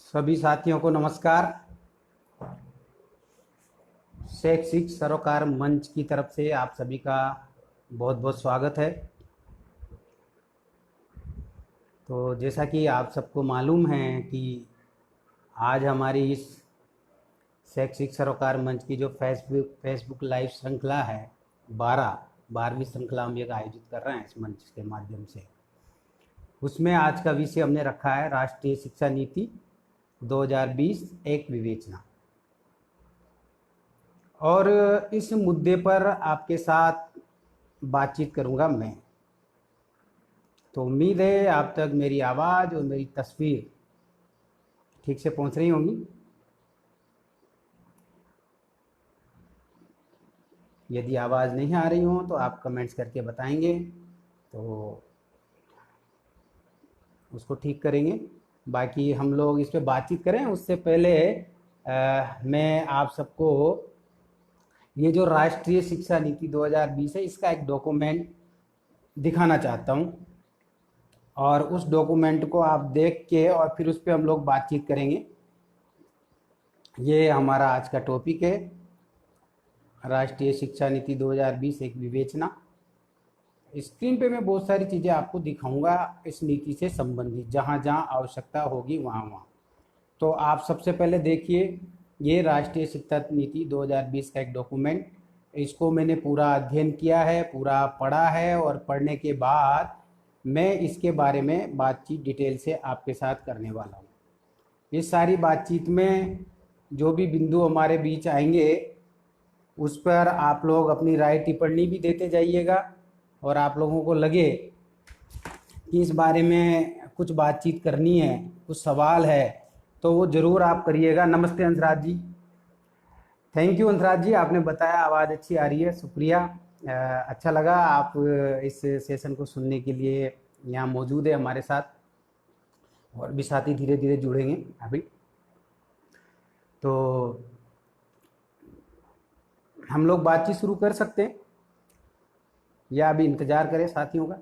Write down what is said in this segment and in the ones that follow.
सभी साथियों को नमस्कार। शैक्षिक सरोकार मंच की तरफ से आप सभी का बहुत बहुत स्वागत है। तो जैसा कि आप सबको मालूम है कि आज हमारी इस शैक्षिक सरोकार मंच की जो फेसबुक लाइव श्रृंखला है 12वीं श्रृंखला हम एक आयोजित कर रहे हैं इस मंच के माध्यम से। उसमें आज का विषय हमने रखा है राष्ट्रीय शिक्षा नीति 2020 एक विवेचना। और इस मुद्दे पर आपके साथ बातचीत करूंगा मैं। तो उम्मीद है आप तक मेरी आवाज़ और मेरी तस्वीर ठीक से पहुंच रही होंगी। यदि आवाज़ नहीं आ रही हो तो आप कमेंट्स करके बताएंगे तो उसको ठीक करेंगे। बाकी हम लोग इस पे बातचीत करें उससे पहले मैं आप सबको ये जो राष्ट्रीय शिक्षा नीति 2020 है इसका एक डॉक्यूमेंट दिखाना चाहता हूँ, और उस डॉक्यूमेंट को आप देख के और फिर उस पर हम लोग बातचीत करेंगे। ये हमारा आज का टॉपिक है, राष्ट्रीय शिक्षा नीति 2020 एक विवेचना। स्क्रीन पे मैं बहुत सारी चीज़ें आपको दिखाऊंगा इस नीति से संबंधित, जहाँ जहाँ आवश्यकता होगी वहाँ वहाँ। तो आप सबसे पहले देखिए, ये राष्ट्रीय शिक्षा नीति 2020 का एक डॉक्यूमेंट, इसको मैंने पूरा अध्ययन किया है, पूरा पढ़ा है, और पढ़ने के बाद मैं इसके बारे में बातचीत डिटेल से आपके साथ करने वाला हूँ। इस सारी बातचीत में जो भी बिंदु हमारे बीच आएंगे उस पर आप लोग अपनी राय टिप्पणी भी देते जाइएगा, और आप लोगों को लगे कि इस बारे में कुछ बातचीत करनी है, कुछ सवाल है, तो वो ज़रूर आप करिएगा। नमस्ते अंशराज जी। थैंक यू अंशराज जी, आपने बताया आवाज़ अच्छी आ रही है, शुक्रिया। अच्छा लगा आप इस सेशन को सुनने के लिए यहाँ मौजूद है हमारे साथ, और भी साथी धीरे धीरे जुड़ेंगे अभी। तो हम लोग बातचीत शुरू कर सकते हैं या अभी इंतज़ार करें साथियों का?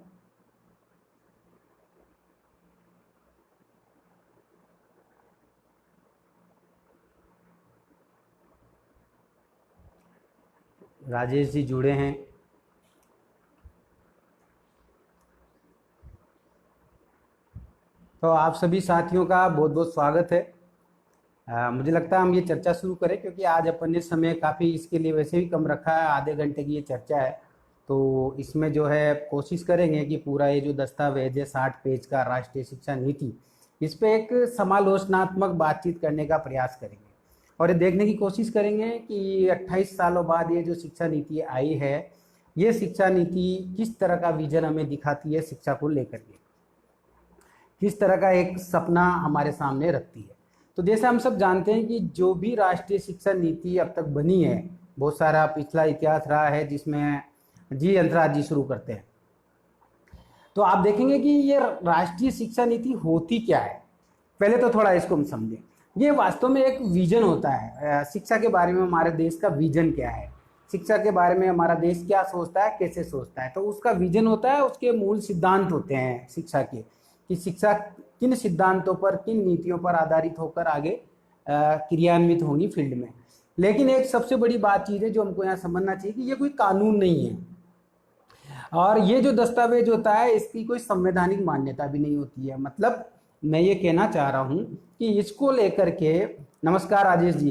राजेश जी जुड़े हैं। तो आप सभी साथियों का बहुत बहुत स्वागत है। मुझे लगता है हम ये चर्चा शुरू करें, क्योंकि आज अपन ने समय काफ़ी इसके लिए वैसे भी कम रखा है, आधे घंटे की ये चर्चा है। तो इसमें जो है कोशिश करेंगे कि पूरा ये जो दस्तावेज है 60 पेज का राष्ट्रीय शिक्षा नीति, इस पे एक समालोचनात्मक बातचीत करने का प्रयास करेंगे, और ये देखने की कोशिश करेंगे कि 28 सालों बाद ये जो शिक्षा नीति आई है, ये शिक्षा नीति किस तरह का विजन हमें दिखाती है शिक्षा को लेकर के, किस तरह का एक सपना हमारे सामने रखती है। तो जैसे हम सब जानते हैं कि जो भी राष्ट्रीय शिक्षा नीति अब तक बनी है, बहुत सारा पिछला इतिहास रहा है, जिसमें जी अंतराज जी शुरू करते हैं। तो आप देखेंगे कि ये राष्ट्रीय शिक्षा नीति होती क्या है। पहले तो थोड़ा इसको हम समझें। ये वास्तव में एक विजन होता है शिक्षा के बारे में। हमारे देश का विजन क्या है, शिक्षा के बारे में हमारा देश क्या सोचता है, कैसे सोचता है, तो उसका विजन होता है। उसके मूल सिद्धांत होते हैं शिक्षा के, कि शिक्षा किन सिद्धांतों पर, किन नीतियों पर आधारित होकर आगे क्रियान्वित होंगी फील्ड में। लेकिन एक सबसे बड़ी बात चीज़ है जो हमको यहाँ समझना चाहिए कि ये कोई कानून नहीं है, और ये जो दस्तावेज होता है इसकी कोई संवैधानिक मान्यता भी नहीं होती है। मतलब मैं ये कहना चाह रहा हूँ कि इसको लेकर के, नमस्कार राजेश जी,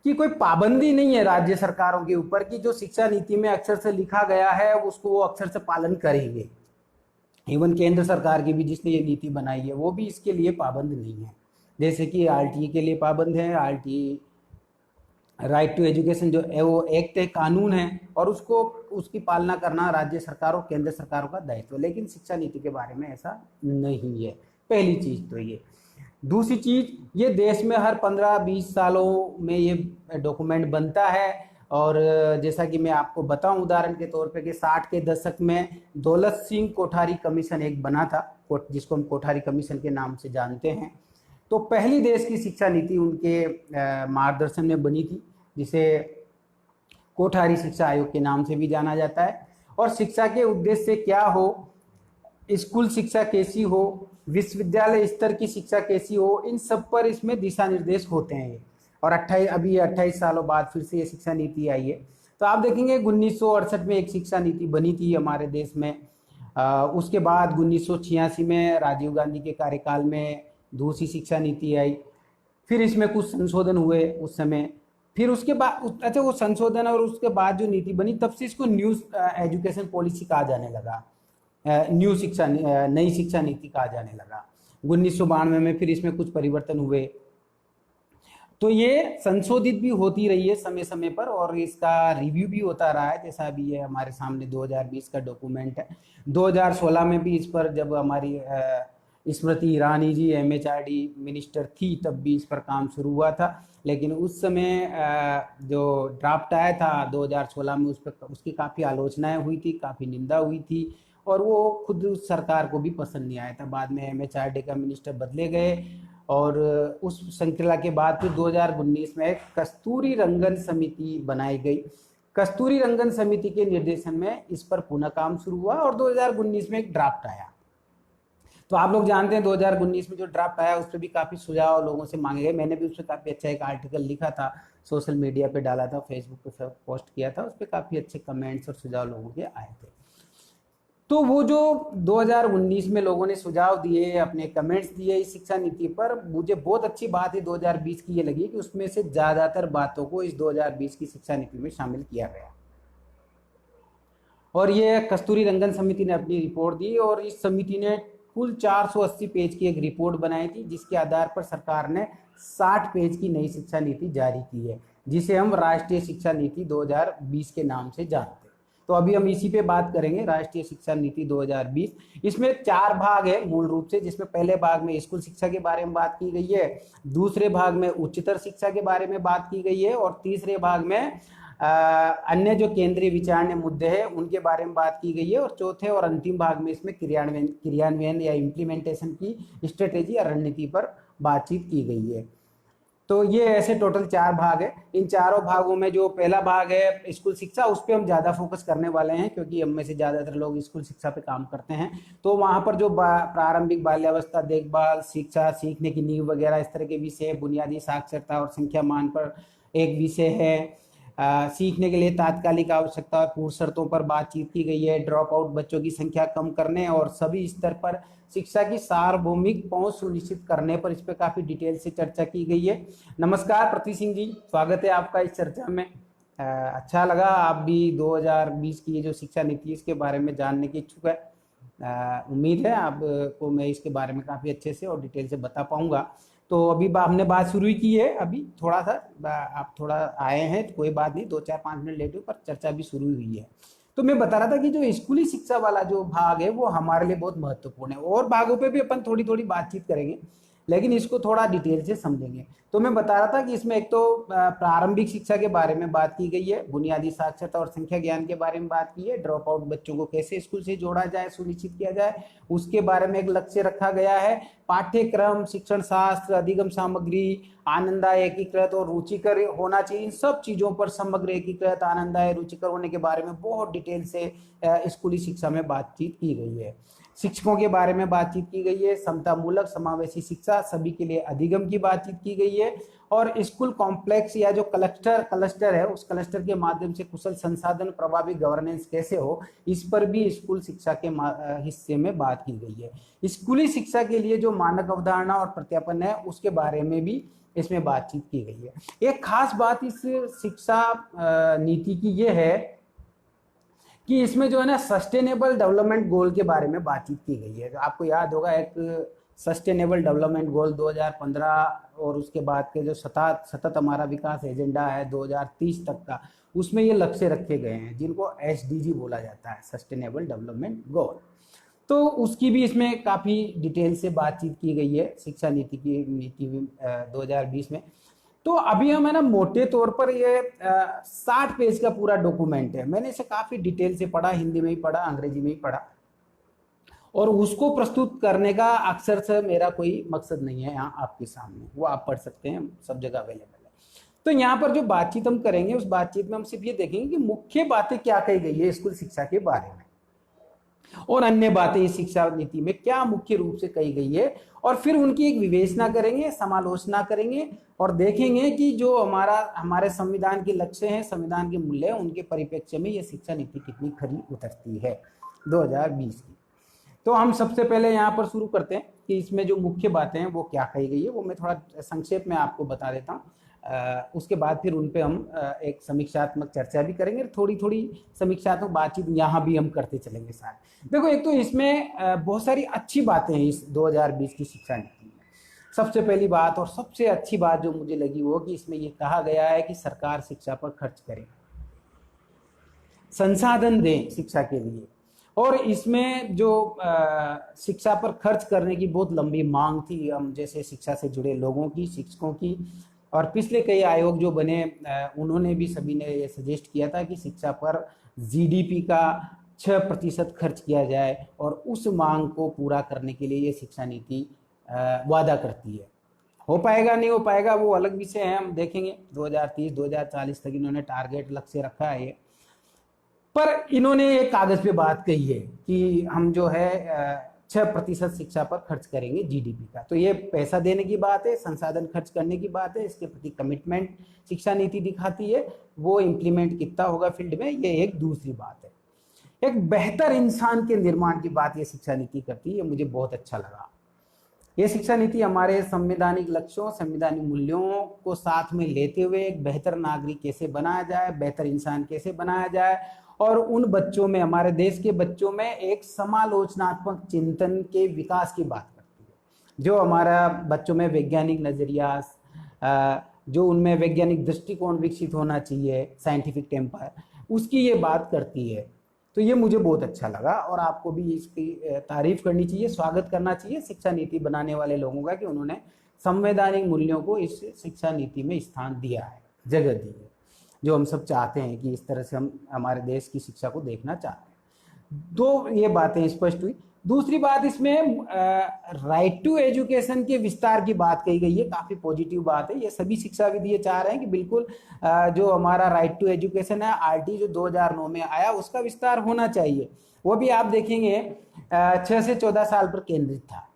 कि कोई पाबंदी नहीं है राज्य सरकारों के ऊपर कि जो शिक्षा नीति में अक्षर से लिखा गया है उसको वो अक्षर से पालन करेंगे। इवन केंद्र सरकार की भी जिसने ये नीति बनाई है वो भी इसके लिए पाबंद नहीं है। जैसे कि आरटीई के लिए पाबंद है, आरटीई राइट टू एजुकेशन जो है वो एक्ट है, कानून है, और उसको उसकी पालना करना राज्य सरकारों केंद्र सरकारों का दायित्व है। लेकिन शिक्षा नीति के बारे में ऐसा नहीं है। पहली चीज़ तो ये। दूसरी चीज़, ये देश में हर 15-20 सालों में ये डॉक्यूमेंट बनता है, और जैसा कि मैं आपको बताऊं उदाहरण के तौर पे कि 60 के दशक में दौलत सिंह कोठारी कमीशन एक बना था, जिसको हम कोठारी कमीशन के नाम से जानते हैं। तो पहली देश की शिक्षा नीति उनके मार्गदर्शन में बनी थी, जिसे कोठारी शिक्षा आयोग के नाम से भी जाना जाता है। और शिक्षा के उद्देश्य क्या हो, स्कूल शिक्षा कैसी हो, विश्वविद्यालय स्तर की शिक्षा कैसी हो, इन सब पर इसमें दिशा निर्देश होते हैं। और 28 सालों बाद फिर से ये शिक्षा नीति आई है। तो आप देखेंगे 1968 में एक शिक्षा नीति बनी थी हमारे देश में। उसके बाद 1986 में राजीव गांधी के कार्यकाल में दूसरी शिक्षा नीति आई। फिर इसमें कुछ संशोधन हुए उस समय। फिर उसके बाद अच्छा, वो संशोधन और उसके बाद जो नीति बनी तब से इसको न्यू एजुकेशन पॉलिसी कहा जाने लगा, नई शिक्षा नीति कहा जाने लगा। 1992 में फिर इसमें कुछ परिवर्तन हुए। तो ये संशोधित भी होती रही है समय समय पर, और इसका रिव्यू भी होता रहा है। जैसा अभी ये हमारे सामने 2020 का डॉक्यूमेंट है। 2016 में भी इस पर, जब हमारी स्मृति ईरानी जी MHRD मिनिस्टर थी, तब भी इस पर काम शुरू हुआ था। लेकिन उस समय जो ड्राफ्ट आया था 2016 में, उस पर उसकी काफ़ी आलोचनाएं हुई थी, काफ़ी निंदा हुई थी, और वो खुद उस सरकार को भी पसंद नहीं आया था। बाद में MHRD का मिनिस्टर बदले गए, और उस श्रृंखला के बाद फिर 2019 में एक कस्तूरी रंगन समिति बनाई गई। कस्तूरी रंगन समिति के निर्देशन में इस पर पुनः काम शुरू हुआ, और 2019 में एक ड्राफ्ट आया। तो आप लोग जानते हैं 2019 में जो ड्राफ्ट आया उस पर भी काफ़ी सुझाव लोगों से मांगे गए। मैंने भी उस पर काफ़ी अच्छा एक आर्टिकल लिखा था, सोशल मीडिया पे डाला था, फेसबुक पे पोस्ट किया था। उस पर काफ़ी अच्छे कमेंट्स और सुझाव लोगों के आए थे। तो वो जो 2019 में लोगों ने सुझाव दिए, अपने कमेंट्स दिए इस शिक्षा नीति पर, मुझे बहुत अच्छी बात है 2020 की ये लगी कि उसमें से ज़्यादातर बातों को इस 2020 की शिक्षा नीति में शामिल किया गया। और ये कस्तूरी रंगन समिति ने अपनी रिपोर्ट दी, और इस समिति ने कुल 480 पेज की एक रिपोर्ट बनाई थी, जिसके आधार पर सरकार ने 60 पेज की नई शिक्षा नीति जारी की है, जिसे हम राष्ट्रीय शिक्षा नीति 2020 के नाम से जानते हैं। तो अभी हम इसी पे बात करेंगे, राष्ट्रीय शिक्षा नीति 2020। इसमें 4 भाग है मूल रूप से, जिसमें पहले भाग में स्कूल शिक्षा के बारे में बात की गई है, दूसरे भाग में उच्चतर शिक्षा के बारे में बात की गई है, और तीसरे भाग में अन्य जो केंद्रीय विचारणीय मुद्दे हैं उनके बारे में बात की गई है, और चौथे और अंतिम भाग में इसमें क्रियान्वयन या इम्प्लीमेंटेशन की स्ट्रेटेजी या रणनीति पर बातचीत की गई है। तो ये ऐसे टोटल 4 भाग है। इन चारों भागों में जो पहला भाग है स्कूल शिक्षा, उस पर हम ज़्यादा फोकस करने वाले हैं, क्योंकि हम में से ज़्यादातर लोग स्कूल शिक्षा पे काम करते हैं। तो वहाँ पर जो प्रारंभिक बाल्यावस्था, देखभाल, शिक्षा, सीखने की नींव वगैरह इस तरह के विषय, बुनियादी साक्षरता और संख्या मान पर एक विषय है। सीखने के लिए तात्कालिक आवश्यकता और पूर्व शर्तों पर बातचीत की गई है। ड्रॉप आउट बच्चों की संख्या कम करने और सभी स्तर पर शिक्षा की सार्वभौमिक पहुंच सुनिश्चित करने पर इस पर काफी डिटेल से चर्चा की गई है। नमस्कार प्रतीक सिंह जी, स्वागत है आपका इस चर्चा में। अच्छा लगा आप भी 2020 की ये जो शिक्षा नीति है इसके बारे में जानने की इच्छुक है। उम्मीद है आपको मैं इसके बारे में काफी अच्छे से और डिटेल से बता पाऊंगा। तो अभी हमने बात शुरू ही की है, अभी थोड़ा सा आप थोड़ा आए हैं तो कोई बात नहीं, 2-4-5 मिनट लेट हुए, पर चर्चा भी शुरू हुई है। तो मैं बता रहा था कि जो स्कूली शिक्षा वाला जो भाग है वो हमारे लिए बहुत महत्वपूर्ण है, और भागों पे भी अपन थोड़ी थोड़ी बातचीत करेंगे, लेकिन इसको थोड़ा डिटेल से समझेंगे। तो मैं बता रहा था कि इसमें एक तो प्रारंभिक शिक्षा के बारे में बात की गई है, बुनियादी साक्षरता और संख्या ज्ञान के बारे में बात की है, ड्रॉप आउट बच्चों को कैसे स्कूल से जोड़ा जाए, सुनिश्चित किया जाए, उसके बारे में एक लक्ष्य रखा गया है। पाठ्यक्रम, शिक्षण शास्त्र, अधिगम सामग्री आनंददायक, एकीकृत और रुचिकर होना चाहिए। इन सब चीजों पर समग्र, एकीकृत, आनंददायक, रुचिकर होने के बारे में बहुत डिटेल से स्कूली शिक्षा में बातचीत की गई है। शिक्षकों के बारे में बातचीत की गई है, समता मूलक समावेशी शिक्षा, सभी के लिए अधिगम की बातचीत की गई है, और स्कूल कॉम्प्लेक्स या जो क्लस्टर है उस क्लस्टर के माध्यम से कुशल संसाधन, प्रभावी गवर्नेंस कैसे हो, इस पर भी स्कूल शिक्षा के हिस्से में बात की गई है। स्कूली शिक्षा के लिए जो मानक अवधारणा और प्रत्यापन है उसके बारे में भी इसमें बातचीत की गई है। एक खास बात इस शिक्षा नीति की ये है कि इसमें जो है ना सस्टेनेबल डेवलपमेंट गोल के बारे में बातचीत की गई है। तो आपको याद होगा एक सस्टेनेबल डेवलपमेंट गोल 2015 और उसके बाद के जो सतत हमारा विकास एजेंडा है 2030 तक का, उसमें ये लक्ष्य रखे गए हैं जिनको SDG बोला जाता है, सस्टेनेबल डेवलपमेंट गोल। तो उसकी भी इसमें काफ़ी डिटेल से बातचीत की गई है शिक्षा नीति 2020 में। तो अभी हम है ना मोटे तौर पर ये 60 पेज का पूरा डॉक्यूमेंट है। मैंने इसे काफ़ी डिटेल से पढ़ा, हिंदी में ही पढ़ा, अंग्रेजी में ही पढ़ा, और उसको प्रस्तुत करने का अक्सर से मेरा कोई मकसद नहीं है यहाँ आपके सामने, वो आप पढ़ सकते हैं, सब जगह अवेलेबल है। तो यहाँ पर जो बातचीत हम करेंगे उस बातचीत में हम सिर्फ ये देखेंगे कि मुख्य बातें क्या कही गई है स्कूल शिक्षा के बारे में। और अन्य बातें इस शिक्षा नीति में क्या मुख्य रूप से कही गई है, और फिर उनकी एक विवेचना करेंगे, समालोचना करेंगे और देखेंगे कि जो हमारे संविधान के लक्ष्य हैं, संविधान के मूल्य हैं, उनके परिप्रेक्ष्य में ये शिक्षा नीति कितनी खरी उतरती है 2020 की। तो हम सबसे पहले यहाँ पर शुरू करते हैं कि इसमें जो मुख्य बातें हैं वो क्या कही गई है, वो मैं थोड़ा संक्षेप में आपको बता देता हूँ। उसके बाद फिर उन पे हम एक समीक्षात्मक चर्चा भी करेंगे, थोड़ी थोड़ी समीक्षात्मक बातचीत यहाँ भी हम करते चलेंगे साथ। देखो, एक तो इसमें बहुत सारी अच्छी बातें हैं इस 2020 की शिक्षा नीति में। सबसे पहली बात और सबसे अच्छी बात जो मुझे लगी वो कि इसमें ये कहा गया है कि सरकार शिक्षा पर खर्च करे, संसाधन दें शिक्षा के लिए। और इसमें जो शिक्षा पर खर्च करने की बहुत लंबी मांग थी, हम जैसे शिक्षा से जुड़े लोगों की, शिक्षकों की, और पिछले कई आयोग जो बने उन्होंने भी, सभी ने ये सजेस्ट किया था कि शिक्षा पर जीडीपी का 6% खर्च किया जाए, और उस मांग को पूरा करने के लिए ये शिक्षा नीति वादा करती है। हो पाएगा नहीं हो पाएगा वो अलग विषय है, हम देखेंगे। 2030-2040 तक इन्होंने टारगेट लक्ष्य रखा है ये, पर इन्होंने एक कागज पे बात कही है कि हम जो है 6% शिक्षा पर खर्च करेंगे जीडीपी का। तो ये पैसा देने की बात है, संसाधन खर्च करने की बात है, इसके प्रति कमिटमेंट शिक्षा नीति दिखाती है। वो इम्प्लीमेंट कितना होगा फील्ड में, ये एक दूसरी बात है। एक बेहतर इंसान के निर्माण की बात ये शिक्षा नीति करती है, मुझे बहुत अच्छा लगा। ये शिक्षा नीति हमारे संवैधानिक लक्ष्यों, संवैधानिक मूल्यों को साथ में लेते हुए एक बेहतर नागरिक कैसे बनाया जाए, बेहतर इंसान कैसे बनाया जाए, और उन बच्चों में, हमारे देश के बच्चों में एक समालोचनात्मक चिंतन के विकास की बात करती है। जो हमारा बच्चों में वैज्ञानिक नजरिया, जो उनमें वैज्ञानिक दृष्टिकोण विकसित होना चाहिए, साइंटिफिक टेम्पर, उसकी ये बात करती है। तो ये मुझे बहुत अच्छा लगा, और आपको भी इसकी तारीफ करनी चाहिए, स्वागत करना चाहिए शिक्षा नीति बनाने वाले लोगों का कि उन्होंने संवैधानिक मूल्यों को इस शिक्षा नीति में स्थान दिया है, जगह दी है, जो हम सब चाहते हैं कि इस तरह से हम हमारे देश की शिक्षा को देखना चाहते हैं। दो ये बातें स्पष्ट हुई। दूसरी बात, इसमें राइट टू एजुकेशन के विस्तार की बात कही गई है, काफी पॉजिटिव बात है। ये सभी शिक्षाविद ये चाह रहे हैं कि बिल्कुल जो हमारा राइट टू एजुकेशन है, आरटी जो 2009 में आया, उसका विस्तार होना चाहिए। वो भी आप देखेंगे 6 से 14 साल पर केंद्रित था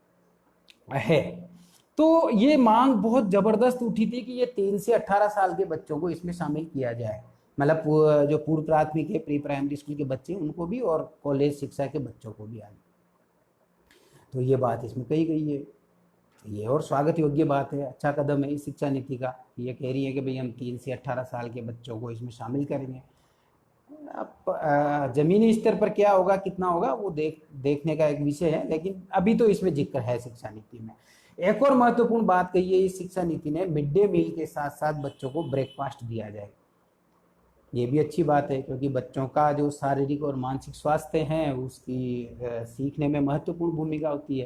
है। तो ये मांग बहुत जबरदस्त उठी थी कि ये 3 से 18 साल के बच्चों को इसमें शामिल किया जाए, मतलब जो पूर्व प्राथमिक है, प्री प्राइमरी स्कूल के बच्चे, उनको भी, और कॉलेज शिक्षा के बच्चों को भी आगे। तो ये बात इसमें कही गई है, ये और स्वागत योग्य बात है, अच्छा कदम है इस शिक्षा नीति का। ये कह रही है कि भाई हम 3 से 18 साल के बच्चों को इसमें शामिल करेंगे। अब जमीनी स्तर पर क्या होगा, कितना होगा, वो देखने का एक विषय है, लेकिन अभी तो इसमें जिक्र है शिक्षा नीति में। एक और महत्वपूर्ण बात कही है इस शिक्षा नीति ने, मिड डे मील के साथ साथ बच्चों को ब्रेकफास्ट दिया जाए। ये भी अच्छी बात है, क्योंकि बच्चों का जो शारीरिक और मानसिक स्वास्थ्य है उसकी सीखने में महत्वपूर्ण भूमिका होती है।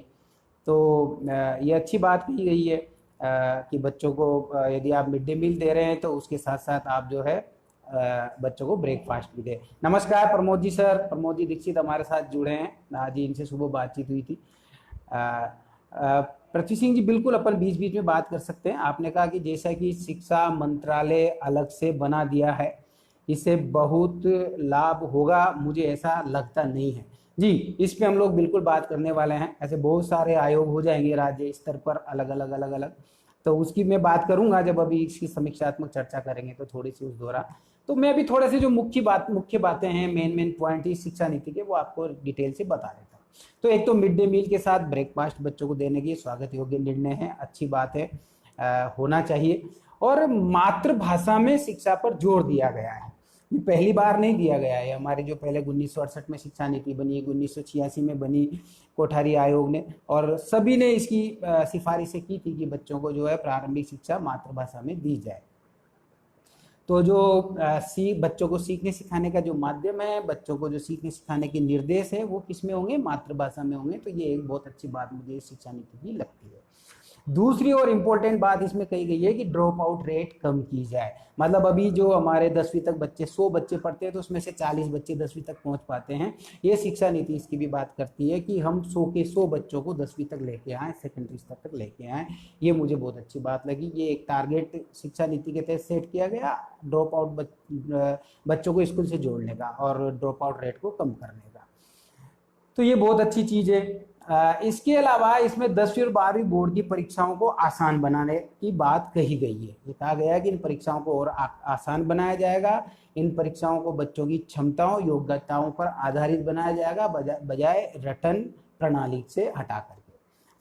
तो ये अच्छी बात कही गई है कि बच्चों को यदि आप मिड डे मील दे रहे हैं तो उसके साथ साथ आप जो है बच्चों को ब्रेकफास्ट भी दें। नमस्कार प्रमोद जी सर, प्रमोद जी दीक्षित हमारे साथ जुड़े हैं आज, इनसे सुबह बातचीत हुई थी। पृथ्वी सिंह जी, बिल्कुल अपन बीच बीच में बात कर सकते हैं। आपने कहा कि जैसा कि शिक्षा मंत्रालय अलग से बना दिया है, इससे बहुत लाभ होगा, मुझे ऐसा लगता नहीं है जी। इस पे हम लोग बिल्कुल बात करने वाले हैं। ऐसे बहुत सारे आयोग हो जाएंगे राज्य स्तर पर, अलग अलग, तो उसकी मैं बात करूंगा जब अभी इसकी समीक्षात्मक चर्चा करेंगे तो थोड़ी सी उस दौरान। तो मैं अभी थोड़े से जो मुख्य बातें हैं, मेन पॉइंट इस शिक्षा नीति के, वो आपको डिटेल से बता देता हूँ। तो एक तो मिड डे मील के साथ ब्रेकफास्ट बच्चों को देने की स्वागत योग्य निर्णय है, अच्छी बात है, होना चाहिए। और मातृभाषा में शिक्षा पर जोर दिया गया है, ये पहली बार नहीं दिया गया है। हमारी जो पहले 1968 में शिक्षा नीति बनी, 1986 में बनी कोठारी आयोग ने, और सभी ने इसकी सिफारिशें की थी कि बच्चों को जो है प्रारंभिक शिक्षा मातृभाषा में दी जाए। तो जो बच्चों को सीखने सिखाने का जो माध्यम है, बच्चों को जो सीखने सिखाने के निर्देश है, वो किस में होंगे, मातृभाषा में होंगे। तो ये एक बहुत अच्छी बात मुझे इस शिक्षा नीति की लगती है। दूसरी और इम्पोर्टेंट बात इसमें कही गई है कि ड्रॉप आउट रेट कम की जाए। मतलब अभी जो हमारे 10वीं तक बच्चे, 100 बच्चे पढ़ते हैं तो उसमें से 40 बच्चे 10वीं तक पहुंच पाते हैं। ये शिक्षा नीति इसकी भी बात करती है कि हम 100 के 100 बच्चों को 10वीं तक लेके आए, सेकेंडरी स्तर तक लेके आए। ये मुझे बहुत अच्छी बात लगी। ये एक टारगेट शिक्षा नीति के तहत सेट किया गया, ड्रॉप आउट बच्चों को स्कूल से जोड़ने का और ड्रॉप आउट रेट को कम करने का। तो ये बहुत अच्छी चीज़ है। इसके अलावा इसमें 10वीं और 12वीं बोर्ड की परीक्षाओं को आसान बनाने की बात कही गई है। ये कहा गया है कि इन परीक्षाओं को और आसान बनाया जाएगा। इन परीक्षाओं को बच्चों की क्षमताओं योग्यताओं पर आधारित बनाया जाएगा, बजाय रटन प्रणाली से हटा करके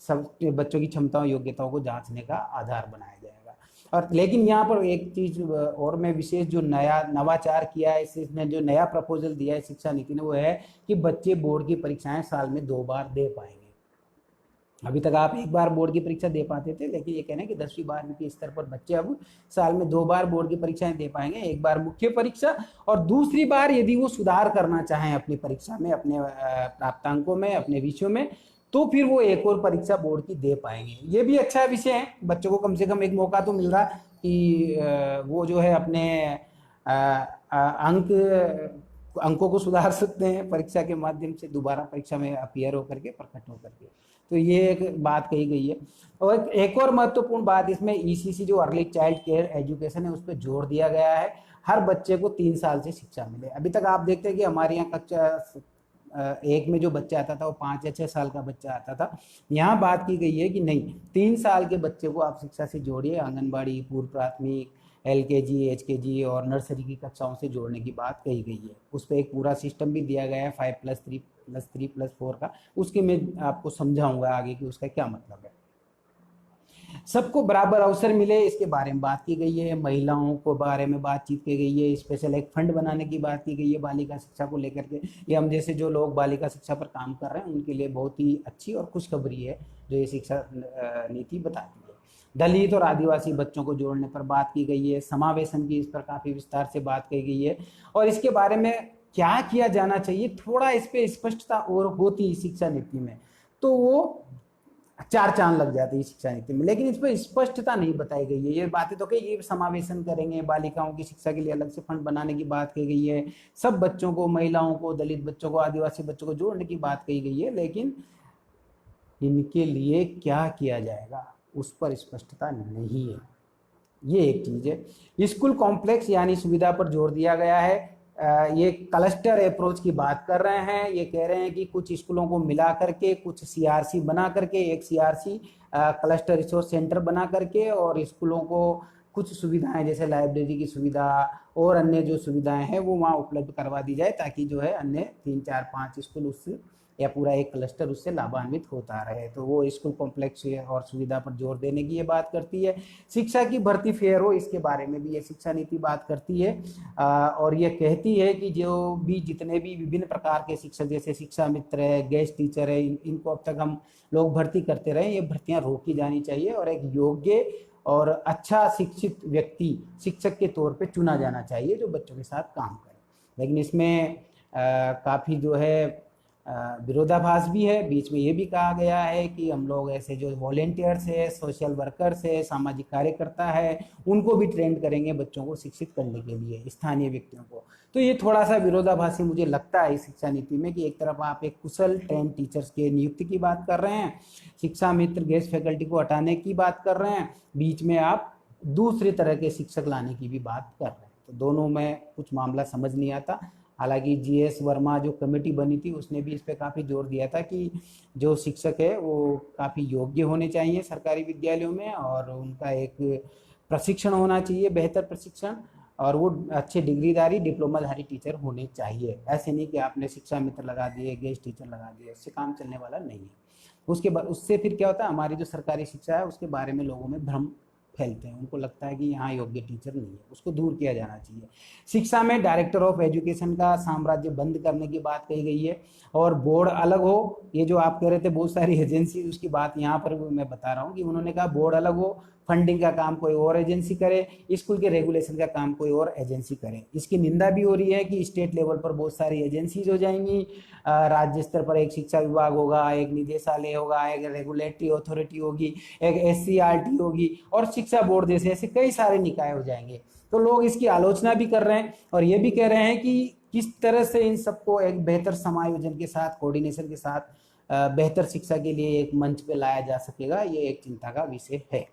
सब बच्चों की क्षमताओं योग्यताओं को जांचने का आधार बनाया जाएगा। और लेकिन यहाँ पर एक चीज और मैं विशेष जो नया नवाचार किया है, इसने जो नया प्रपोजल दिया है शिक्षा नीति ने, वो है कि बच्चे बोर्ड की परीक्षाएं साल में 2 बार दे पाएंगे। अभी तक आप 1 बार बोर्ड की परीक्षा दे पाते थे, लेकिन ये कहना है कि 10वीं 12वीं के स्तर पर बच्चे अब साल में 2 बार बोर्ड की परीक्षाएं दे पाएंगे। 1 बार मुख्य परीक्षा और दूसरी बार यदि वो सुधार करना चाहें अपनी परीक्षा में, अपने प्राप्तांकों में, अपने विषयों में, तो फिर वो एक और परीक्षा बोर्ड की दे पाएंगे। ये भी अच्छा विषय है, बच्चों को कम से कम एक मौका तो मिल रहा कि वो जो है अपने अंकों को सुधार सकते हैं परीक्षा के माध्यम से, दोबारा परीक्षा में अपीयर होकर के, प्रकट होकर के। तो ये एक बात कही गई है। और एक और महत्वपूर्ण बात इसमें ईसीसी जो अर्ली चाइल्ड केयर एजुकेशन है, उस पर जोर दिया गया है। हर बच्चे को 3 साल से शिक्षा मिले। अभी तक आप देखते हैं कि हमारे यहाँ कक्षा 1 में जो बच्चा आता था वो 5 या 6 साल का बच्चा आता था। यहाँ बात की गई है कि नहीं, 3 साल के बच्चे को आप शिक्षा से जोड़िए। आंगनबाड़ी, पूर्व प्राथमिक, एलकेजी, एचकेजी और नर्सरी की कक्षाओं से जोड़ने की बात कही गई है। उस पर एक पूरा सिस्टम भी दिया गया है 5+3+3+4 का। उसके मैं आपको समझाऊंगा आगे कि उसका क्या मतलब है। सबको बराबर अवसर मिले, इसके बारे में बात की गई है। महिलाओं को बारे में बातचीत की गई है। स्पेशल एक फंड बनाने की बात की गई है बालिका शिक्षा को लेकर के। ये हम जैसे जो लोग बालिका शिक्षा पर काम कर रहे हैं उनके लिए बहुत ही अच्छी और खुशखबरी है जो ये शिक्षा नीति बताती है। दलित और आदिवासी बच्चों को जोड़ने पर बात की गई है। समावेशन की इस पर काफी विस्तार से बात की गई है। और इसके बारे में क्या किया जाना चाहिए, थोड़ा इस पर स्पष्टता और होती शिक्षा नीति में, तो वो 4 चांद लग जाते हैं शिक्षा नीति में। लेकिन इस पर स्पष्टता नहीं बताई गई है। ये बातें तो कही, ये समावेशन करेंगे, बालिकाओं की शिक्षा के लिए अलग से फंड बनाने की बात कही गई है, सब बच्चों को, महिलाओं को, दलित बच्चों को, आदिवासी बच्चों को जोड़ने की बात कही गई है। लेकिन इनके लिए क्या किया जाएगा उस पर स्पष्टता नहीं है। ये एक चीज है। स्कूल कॉम्प्लेक्स यानी सुविधा पर जोर दिया गया है। ये क्लस्टर अप्रोच की बात कर रहे हैं। ये कह रहे हैं कि कुछ स्कूलों को मिला करके, कुछ सीआरसी बना करके, एक सीआरसी क्लस्टर रिसोर्स सेंटर बना करके, और स्कूलों को कुछ सुविधाएं जैसे लाइब्रेरी की सुविधा और अन्य जो सुविधाएं हैं वो वहाँ उपलब्ध करवा दी जाए, ताकि जो है अन्य 3, 4, 5 स्कूल उससे, या पूरा एक क्लस्टर उससे लाभान्वित होता रहे। तो वो स्कूल कॉम्प्लेक्स और सुविधा पर जोर देने की ये बात करती है। शिक्षा की भर्ती फेयर हो, इसके बारे में भी ये शिक्षा नीति बात करती है। और ये कहती है कि जो भी जितने भी विभिन्न प्रकार के शिक्षक, जैसे शिक्षा मित्र है, गेस्ट टीचर है, इनको अब तक हम लोग भर्ती करते रहे, ये भर्तियां रोकी जानी चाहिए और एक योग्य और अच्छा शिक्षित व्यक्ति शिक्षक के तौर पे चुना जाना चाहिए जो बच्चों के साथ काम करे। लेकिन इसमें काफ़ी जो है विरोधाभास भी है। बीच में ये भी कहा गया है कि हम लोग ऐसे जो वॉलेंटियर्स है, सोशल वर्कर्स है, सामाजिक कार्यकर्ता है, उनको भी ट्रेंड करेंगे बच्चों को शिक्षित करने के लिए, स्थानीय व्यक्तियों को। तो ये थोड़ा सा विरोधाभासी मुझे लगता है इस शिक्षा नीति में कि एक तरफ आप एक कुशल ट्रेंड टीचर्स के नियुक्ति की बात कर रहे हैं, शिक्षा मित्र गेस्ट फैकल्टी को हटाने की बात कर रहे हैं, बीच में आप दूसरे तरह के शिक्षक लाने की भी बात कर रहे हैं। तो दोनों में कुछ मामला समझ नहीं आता। हालांकि जीएस वर्मा जो कमेटी बनी थी उसने भी इस पर काफ़ी जोर दिया था कि जो शिक्षक है वो काफ़ी योग्य होने चाहिए सरकारी विद्यालयों में, और उनका एक प्रशिक्षण होना चाहिए, बेहतर प्रशिक्षण, और वो अच्छे डिग्रीधारी, डिप्लोमाधारी टीचर होने चाहिए। ऐसे नहीं कि आपने शिक्षा मित्र लगा दिए, गेस्ट टीचर लगा दिए, इससे काम चलने वाला नहीं है। उसके बाद उससे फिर क्या होता है, हमारी जो सरकारी शिक्षा है उसके बारे में लोगों में भ्रम फैलते हैं। उनको लगता है कि यहाँ योग्य टीचर नहीं है, उसको दूर किया जाना चाहिए। शिक्षा में डायरेक्टर ऑफ एजुकेशन का साम्राज्य बंद करने की बात कही गई है, और बोर्ड अलग हो। ये जो आप कह रहे थे बहुत सारी एजेंसी, उसकी बात यहाँ पर मैं बता रहा हूँ कि उन्होंने कहा बोर्ड अलग हो, फंडिंग का काम कोई और एजेंसी करे, स्कूल के रेगुलेशन का काम कोई और एजेंसी करे। इसकी निंदा भी हो रही है कि स्टेट लेवल पर बहुत सारी एजेंसीज हो जाएंगी, राज्य स्तर पर एक शिक्षा विभाग होगा, एक निदेशालय होगा, एक रेगुलेटरी अथॉरिटी होगी, एक एससीईआरटी होगी, और शिक्षा बोर्ड जैसे ऐसे कई सारे निकाय हो जाएंगे। तो लोग इसकी आलोचना भी कर रहे हैं और ये भी कह रहे हैं कि किस तरह से इन सबको एक बेहतर समायोजन के साथ, कोऑर्डिनेशन के साथ बेहतर शिक्षा के लिए एक मंच पे लाया जा सकेगा। ये एक चिंता का विषय है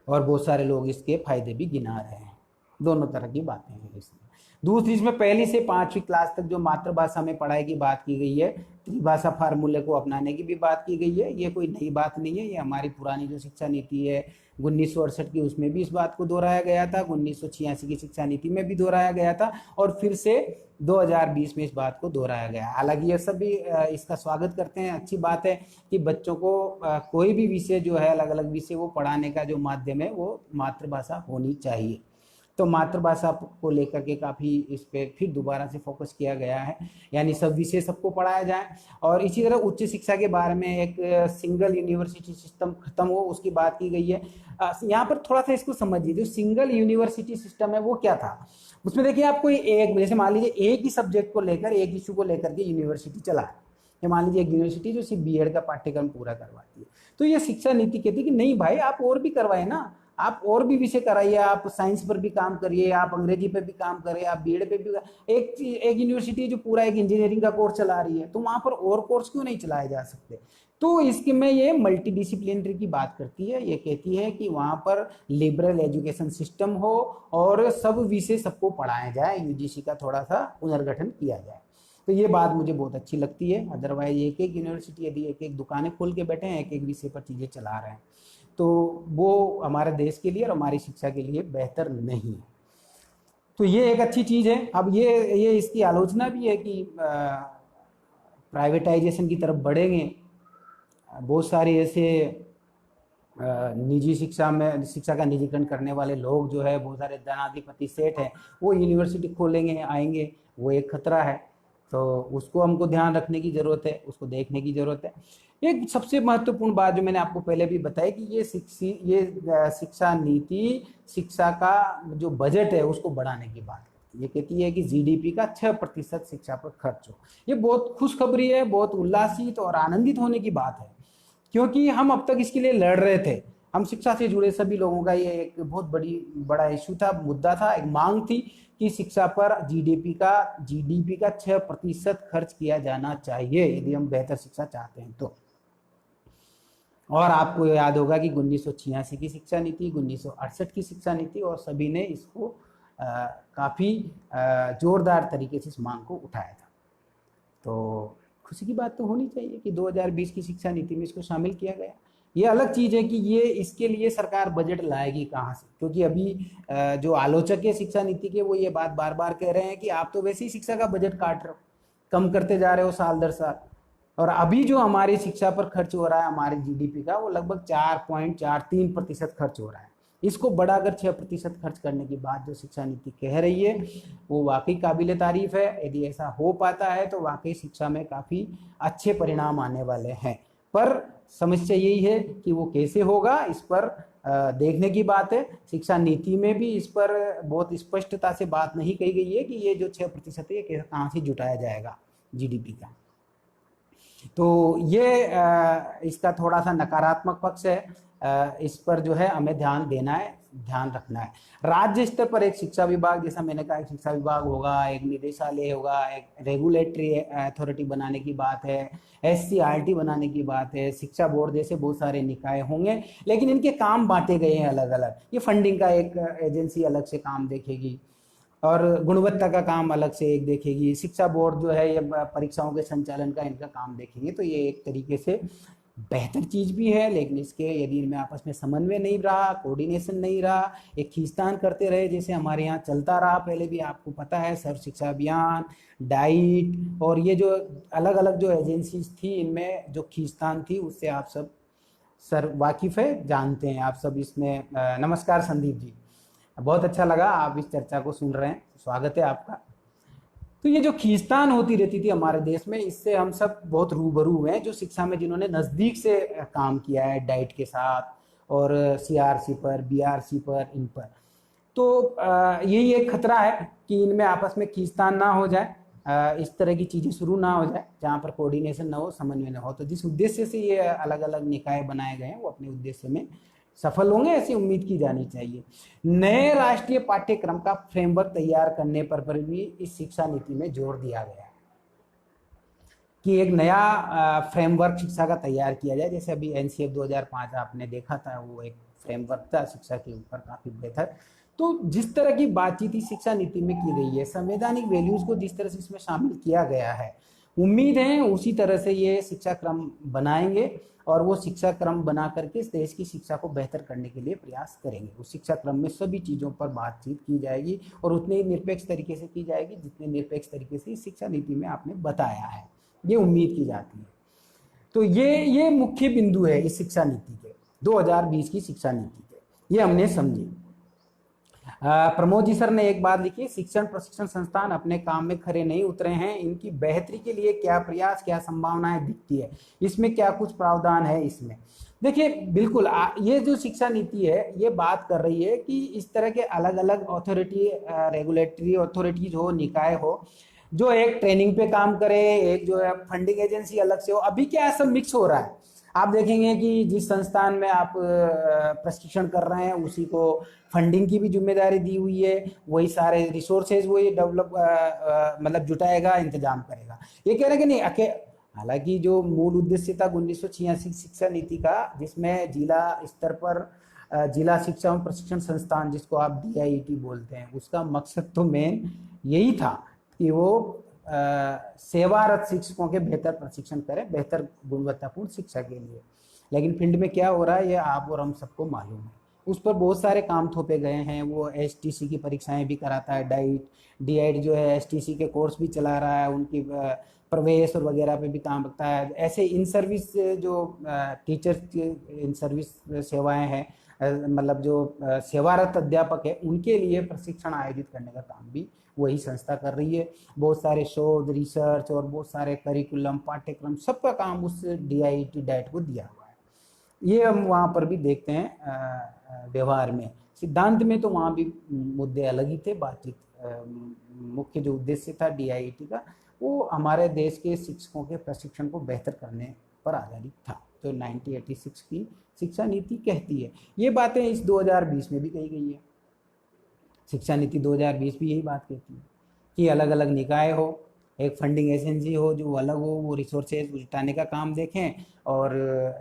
और बहुत सारे लोग इसके फायदे भी गिना रहे हैं। दोनों तरह की बातें हैं इसमें। दूसरी इसमें पहली से 5वीं क्लास तक जो मातृभाषा में पढ़ाई की बात की गई है, त्रिभाषा फार्मूले को अपनाने की भी बात की गई है। ये कोई नई बात नहीं है, ये हमारी पुरानी जो शिक्षा नीति है 1968 की, उसमें भी इस बात को दोहराया गया था, 1986 की शिक्षा नीति में भी दोहराया गया था, और फिर से 2020 में इस बात को दोहराया गया। हालांकि ये सब भी इसका स्वागत करते हैं, अच्छी बात है कि बच्चों को कोई भी विषय जो है, अलग अलग विषय वो पढ़ाने का जो माध्यम है वो मातृभाषा होनी चाहिए। तो मातृभाषा को लेकर के काफ़ी इस पे फिर दोबारा से फोकस किया गया है, यानी सब विषय सबको पढ़ाया जाए। और इसी तरह उच्च शिक्षा के बारे में एक सिंगल यूनिवर्सिटी सिस्टम खत्म हो, उसकी बात की गई है। यहाँ पर थोड़ा सा इसको समझिए, जो सिंगल यूनिवर्सिटी सिस्टम है वो क्या था। उसमें देखिए आपको एक, जैसे मान लीजिए एक ही सब्जेक्ट को लेकर, एक इशू को लेकर के यूनिवर्सिटी चला है, या मान लीजिए एक यूनिवर्सिटी जो सिर्फ बीएड का पाठ्यक्रम पूरा करवाती है, तो ये शिक्षा नीति कहती है कि नहीं भाई, आप और भी करवाए ना, आप और भी विषय कराइए, आप साइंस पर भी काम करिए, आप अंग्रेजी पे भी काम करिए, आप बीएड पे भी। एक यूनिवर्सिटी जो पूरा एक इंजीनियरिंग का कोर्स चला रही है, तो वहां पर और कोर्स क्यों नहीं चलाए जा सकते। तो इसके में ये मल्टी डिसिप्लिनरी की बात करती है, ये कहती है कि वहां पर लिबरल एजुकेशन सिस्टम हो और सब विषय सबको पढ़ाया जाए, यूजीसी का थोड़ा सा पुनर्गठन किया जाए। तो ये बात मुझे बहुत अच्छी लगती है। अदरवाइज एक एक यूनिवर्सिटी यदि एक एक दुकानें खोल के बैठे हैं, एक एक विषय पर चीज़ें चला रहे हैं, तो वो हमारे देश के लिए और हमारी शिक्षा के लिए बेहतर नहीं है। तो ये एक अच्छी चीज़ है। अब ये इसकी आलोचना भी है कि प्राइवेटाइजेशन की तरफ बढ़ेंगे, बहुत सारे ऐसे निजी शिक्षा का निजीकरण करने वाले लोग जो है, बहुत सारे धनाधिपति सेठ हैं, वो यूनिवर्सिटी खोलेंगे आएंगे, वो एक खतरा है। तो उसको हमको ध्यान रखने की ज़रूरत है, उसको देखने की ज़रूरत है। एक सबसे महत्वपूर्ण बात जो मैंने आपको पहले भी बताई कि ये शिक्षा नीति शिक्षा का जो बजट है उसको बढ़ाने की बात करती है। ये कहती है कि जीडीपी का 6% शिक्षा पर खर्च हो। ये बहुत खुशखबरी है, बहुत उल्लासित और आनंदित होने की बात है, क्योंकि हम अब तक इसके लिए लड़ रहे थे। हम शिक्षा से जुड़े सभी लोगों का ये एक बहुत बड़ा इशू था, मुद्दा था, एक मांग थी कि शिक्षा पर जीडीपी का 6% खर्च किया जाना चाहिए यदि हम बेहतर शिक्षा चाहते हैं तो। और आपको याद होगा कि 1986 की शिक्षा नीति, 1968 की शिक्षा नीति, और सभी ने इसको काफ़ी जोरदार तरीके से इस मांग को उठाया था। तो खुशी की बात तो होनी चाहिए कि 2020 की शिक्षा नीति में इसको शामिल किया गया। ये अलग चीज़ है कि ये इसके लिए सरकार बजट लाएगी कहाँ से, क्योंकि अभी जो आलोचक है शिक्षा नीति के, वो ये बात बार बार कह रहे हैं कि आप तो वैसे ही शिक्षा का बजट काट रहे हो, कम करते जा रहे हो साल दर साल। और अभी जो हमारी शिक्षा पर खर्च हो रहा है हमारे जीडीपी का, वो लगभग 4.43% खर्च हो रहा है। इसको बढ़ाकर 6% खर्च करने की बात जो शिक्षा नीति कह रही है, वो वाकई काबिले तारीफ है। यदि ऐसा हो पाता है तो वाकई शिक्षा में काफ़ी अच्छे परिणाम आने वाले हैं। पर समस्या यही है कि वो कैसे होगा, इस पर देखने की बात है। शिक्षा नीति में भी इस पर बहुत स्पष्टता से बात नहीं कही गई है कि ये जो 6% है ये कहाँ से जुटाया जाएगा जीडीपी का। तो ये इसका थोड़ा सा नकारात्मक पक्ष है। इस पर जो है हमें ध्यान रखना है। राज्य स्तर पर एक शिक्षा विभाग, जैसा मैंने कहा, एक शिक्षा विभाग होगा, एक निदेशालय होगा, एक रेगुलेटरी अथॉरिटी बनाने की बात है, एससीईआरटी बनाने की बात है, शिक्षा बोर्ड जैसे बहुत सारे निकाय होंगे, लेकिन इनके काम बांटे गए हैं अलग अलग। ये फंडिंग का एक एजेंसी अलग से काम देखेगी और गुणवत्ता का काम अलग से एक देखेगी। शिक्षा बोर्ड जो है ये परीक्षाओं के संचालन का इनका काम देखेंगे। तो ये एक तरीके से बेहतर चीज़ भी है, लेकिन इसके यदि इनमें आपस में समन्वय नहीं रहा, कोऑर्डिनेशन नहीं रहा, एक खींचतान करते रहे जैसे हमारे यहाँ चलता रहा पहले भी, आपको पता है, सर्व शिक्षा अभियान, डाइट और ये जो अलग अलग जो एजेंसीज थी, इनमें जो खींचतान थी उससे आप सब सर वाकिफ है, जानते हैं आप सब इसमें। नमस्कार संदीप जी, बहुत अच्छा लगा आप इस चर्चा को सुन रहे हैं, स्वागत है आपका। तो ये जो खींचतान होती रहती थी हमारे देश में, इससे हम सब बहुत रूबरू हुए हैं, जो शिक्षा में जिन्होंने नज़दीक से काम किया है डाइट के साथ और सीआरसी पर, बीआरसी पर, इन पर। तो यही एक खतरा है कि इनमें आपस में खींचतान ना हो जाए, इस तरह की चीज़ें शुरू ना हो जाए जहाँ पर कोऑर्डिनेशन ना हो, समन्वय ना हो। तो जिस उद्देश्य से ये अलग अलग निकाय बनाए गए हैं वो अपने उद्देश्य में सफल होंगे, ऐसी उम्मीद की जानी चाहिए। नए राष्ट्रीय पाठ्यक्रम का फ्रेमवर्क तैयार करने पर भी इस शिक्षा नीति में जोर दिया गया है कि एक नया फ्रेमवर्क शिक्षा का तैयार किया जाए। जैसे अभी एनसीएफ 2005 आपने देखा था, वो एक फ्रेमवर्क था शिक्षा के ऊपर काफ़ी बेहतर। तो जिस तरह की बातचीत इस शिक्षा नीति में की गई है, संवैधानिक वैल्यूज को जिस तरह से इसमें शामिल किया गया है, उम्मीद है उसी तरह से ये शिक्षा क्रम बनाएंगे और वो शिक्षा क्रम बना करके इस देश की शिक्षा को बेहतर करने के लिए प्रयास करेंगे। उस शिक्षा क्रम में सभी चीज़ों पर बातचीत की जाएगी और उतने ही निरपेक्ष तरीके से की जाएगी जितने निरपेक्ष तरीके से इस शिक्षा नीति में आपने बताया है, ये उम्मीद की जाती है। तो ये मुख्य बिंदु है इस शिक्षा नीति के, 2020 की शिक्षा नीति के, ये हमने समझी। प्रमोद जी सर ने एक बात लिखी, शिक्षण प्रशिक्षण संस्थान अपने काम में खरे नहीं उतरे हैं, इनकी बेहतरी के लिए क्या प्रयास, क्या संभावनाएं दिखती है, इसमें क्या कुछ प्रावधान है इसमें। देखिए बिल्कुल ये जो शिक्षा नीति है ये बात कर रही है कि इस तरह के अलग अलग अथॉरिटी, रेगुलेटरी अथॉरिटीज हो, निकाय हो, जो एक ट्रेनिंग पे काम करे, एक जो है फंडिंग एजेंसी अलग से हो। अभी क्या है, सब मिक्स हो रहा है। आप देखेंगे कि जिस संस्थान में आप प्रशिक्षण कर रहे हैं उसी को फंडिंग की भी जिम्मेदारी दी हुई है, वही सारे रिसोर्सेज वही डेवलप मतलब जुटाएगा, इंतजाम करेगा। ये कह रहे हैं कि नहीं, हालांकि जो मूल उद्देश्य था 1986 शिक्षा नीति का, जिसमें जिला स्तर पर जिला शिक्षा एवं प्रशिक्षण संस्थान जिसको आप DIET बोलते हैं, उसका मकसद तो मेन यही था कि वो सेवारत शिक्षकों के बेहतर प्रशिक्षण करें, बेहतर गुणवत्तापूर्ण शिक्षा के लिए। लेकिन फील्ड में क्या हो रहा है ये आप और हम सबको मालूम है। उस पर बहुत सारे काम थोपे गए हैं। वो STC की परीक्षाएं भी कराता है, DIET जो है STC के कोर्स भी चला रहा है, उनकी प्रवेश और वगैरह पे भी काम रखता है। ऐसे इन सर्विस जो टीचर्स इन सर्विस सेवाएं हैं, मतलब जो सेवारत अध्यापक है, उनके लिए प्रशिक्षण आयोजित करने का काम भी वही संस्था कर रही है। बहुत सारे शोध, रिसर्च और बहुत सारे करिकुलम, पाठ्यक्रम, सबका काम उस DIET को दिया हुआ है। ये हम वहाँ पर भी देखते हैं व्यवहार में। सिद्धांत में तो वहाँ भी मुद्दे अलग ही थे। बातचीत मुख्य जो उद्देश्य था DIET का, वो हमारे देश के शिक्षकों के प्रशिक्षण को बेहतर करने पर आधारित था, जो 1986 की शिक्षा नीति कहती है। ये बातें इस 2020 में भी कही गई है। शिक्षा नीति 2020 भी यही बात कहती है कि अलग अलग निकाय हो, एक फंडिंग एजेंसी हो जो अलग हो, वो रिसोर्सेज जुटाने का काम देखें, और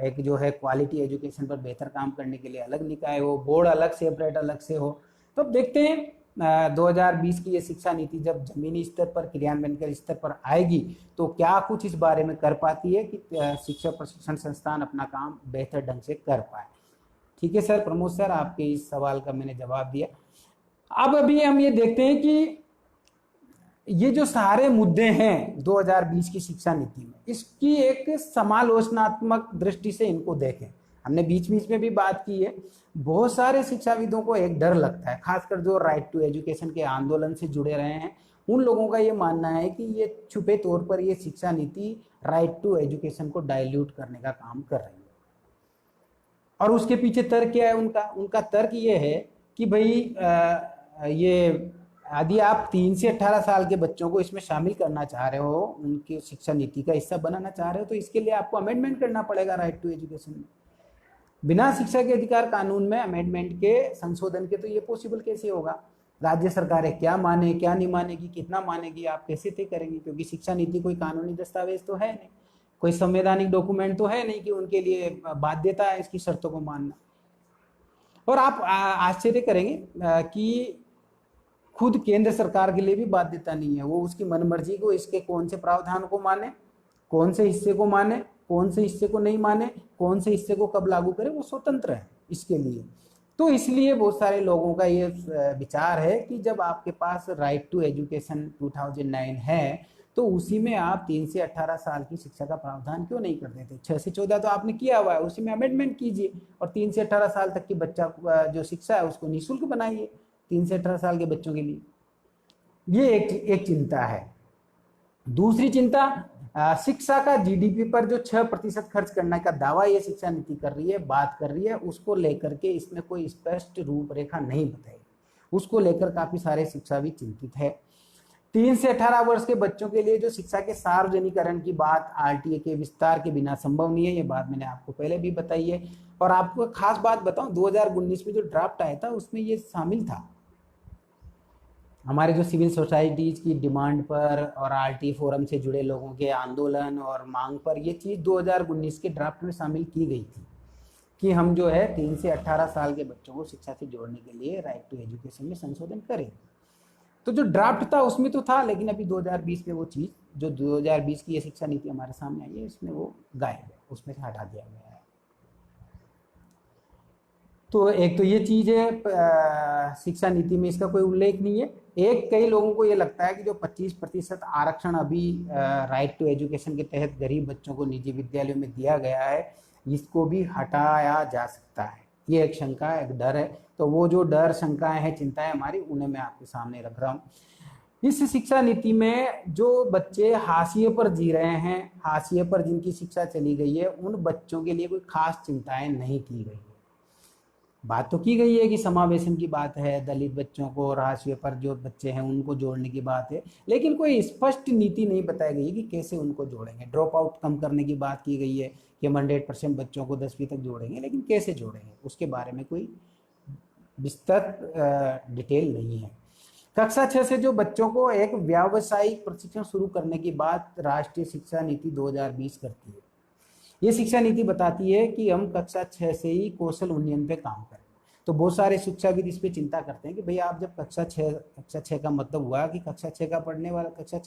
एक जो है क्वालिटी एजुकेशन पर बेहतर काम करने के लिए अलग निकाय हो, बोर्ड अलग सेपरेट अलग से हो। तो अब देखते हैं 2020 की ये शिक्षा नीति जब जमीनी स्तर पर, क्रियान्वयन के स्तर पर आएगी तो क्या कुछ इस बारे में कर पाती है कि शिक्षा प्रशिक्षण संस्थान अपना काम बेहतर ढंग से कर पाए। ठीक है सर, प्रमोद सर, आपके इस सवाल का मैंने जवाब दिया। अब अभी हम ये देखते हैं कि ये जो सारे मुद्दे हैं 2020 की शिक्षा नीति में, इसकी एक समालोचनात्मक दृष्टि से इनको देखें। हमने बीच बीच में भी बात की है। बहुत सारे शिक्षाविदों को एक डर लगता है, खासकर जो राइट टू एजुकेशन के आंदोलन से जुड़े रहे हैं, उन लोगों का ये मानना है कि ये छुपे तौर पर ये शिक्षा नीति राइट टू एजुकेशन को डाइल्यूट करने का काम कर रही है। और उसके पीछे तर्क क्या है उनका तर्क ये है कि भाई ये यदि आप 3 से 18 साल के बच्चों को इसमें शामिल करना चाह रहे हो, उनकी शिक्षा नीति का हिस्सा बनाना चाह रहे हो, तो इसके लिए आपको अमेंडमेंट करना पड़ेगा राइट टू एजुकेशन में। बिना शिक्षा के अधिकार कानून में अमेंडमेंट के, संशोधन के, तो ये पॉसिबल कैसे होगा? राज्य सरकारें क्या माने क्या नहीं मानेगी, कितना मानेगी, आप कैसे तय करेंगे? क्योंकि शिक्षा नीति कोई कानूनी दस्तावेज तो है नहीं, कोई संवैधानिक डॉक्यूमेंट तो है नहीं कि उनके लिए बाध्यता है इसकी शर्तों को मानना। और आप आश्चर्य करेंगे कि खुद केंद्र सरकार के लिए भी बाध्यता नहीं है। वो उसकी मनमर्जी को इसके कौन से प्रावधान को माने, कौन से हिस्से को माने, कौन से हिस्से को नहीं माने, कौन से हिस्से को कब लागू करे, वो स्वतंत्र है इसके लिए। तो इसलिए बहुत सारे लोगों का ये विचार है कि जब आपके पास राइट टू एजुकेशन 2009 है तो उसी में आप 3 से 18 साल की शिक्षा का प्रावधान क्यों नहीं कर देते? 6 से 14 तो आपने किया हुआ है, उसी में अमेंडमेंट कीजिए और 3 से 18 साल तक की बच्चा जो शिक्षा है उसको निःशुल्क बनाइए 3 से 18 साल के बच्चों के लिए। ये एक चिंता है। दूसरी चिंता, शिक्षा का GDP पर जो 6% खर्च करने का दावा ये शिक्षा नीति कर रही है, बात कर रही है, उसको लेकर के इसमें कोई स्पष्ट रूपरेखा नहीं बताई। उसको लेकर काफी सारे शिक्षाविद चिंतित है। 3 से 18 वर्ष के बच्चों के लिए जो शिक्षा के सार्वजनिकरण की बात RTA के विस्तार के बिना संभव नहीं है, ये बात मैंने आपको पहले भी बताई है। और आपको खास बात बताऊं, 2019 में जो ड्राफ्ट आया था उसमें ये शामिल था। हमारे जो सिविल सोसाइटीज की डिमांड पर और RT फोरम से जुड़े लोगों के आंदोलन और मांग पर ये चीज़ 2019 के ड्राफ्ट में शामिल की गई थी कि हम जो है 3 से 18 साल के बच्चों को शिक्षा से जोड़ने के लिए राइट टू एजुकेशन में संशोधन करें। तो जो ड्राफ्ट था उसमें तो था, लेकिन अभी 2020 में वो चीज़ जो 2020 की ये शिक्षा नीति हमारे सामने आई है, इसमें वो गायब है, उसमें से हटा दिया गया है। तो एक तो ये चीज़ है, शिक्षा नीति में इसका कोई उल्लेख नहीं है। एक कई लोगों को ये लगता है कि जो 25% आरक्षण अभी राइट टू एजुकेशन के तहत गरीब बच्चों को निजी विद्यालयों में दिया गया है, इसको भी हटाया जा सकता है। ये एक शंका, एक डर है। तो वो जो डर, शंकाएं हैं, चिंताएं हमारी, उन्हें मैं आपके सामने रख रहा हूँ। इस शिक्षा नीति में जो बच्चे हाशिए पर जी रहे हैं, हाशिए पर जिनकी शिक्षा चली गई है, उन बच्चों के लिए कोई खास चिंताएं नहीं की गई है। बात तो की गई है कि समावेशन की बात है, दलित बच्चों को और हाशिए पर जो बच्चे हैं उनको जोड़ने की बात है, लेकिन कोई स्पष्ट नीति नहीं बताई गई है कि कैसे उनको जोड़ेंगे। ड्रॉप आउट कम करने की बात की गई है कि हम 100% बच्चों को 10वीं तक जोड़ेंगे, लेकिन कैसे जोड़ेंगे उसके बारे में कोई विस्तृत डिटेल नहीं है। कक्षा 6 से जो बच्चों को एक व्यावसायिक प्रशिक्षण शुरू करने की बात राष्ट्रीय शिक्षा नीति 2020 करती है। ये शिक्षा नीति बताती है कि हम कक्षा 6 से ही कौशल उन्नयन पे काम करें। तो बहुत सारे शिक्षाविद इस पे चिंता करते हैं कि भैया आप जब कक्षा 6 का मतलब हुआ कि कक्षा 6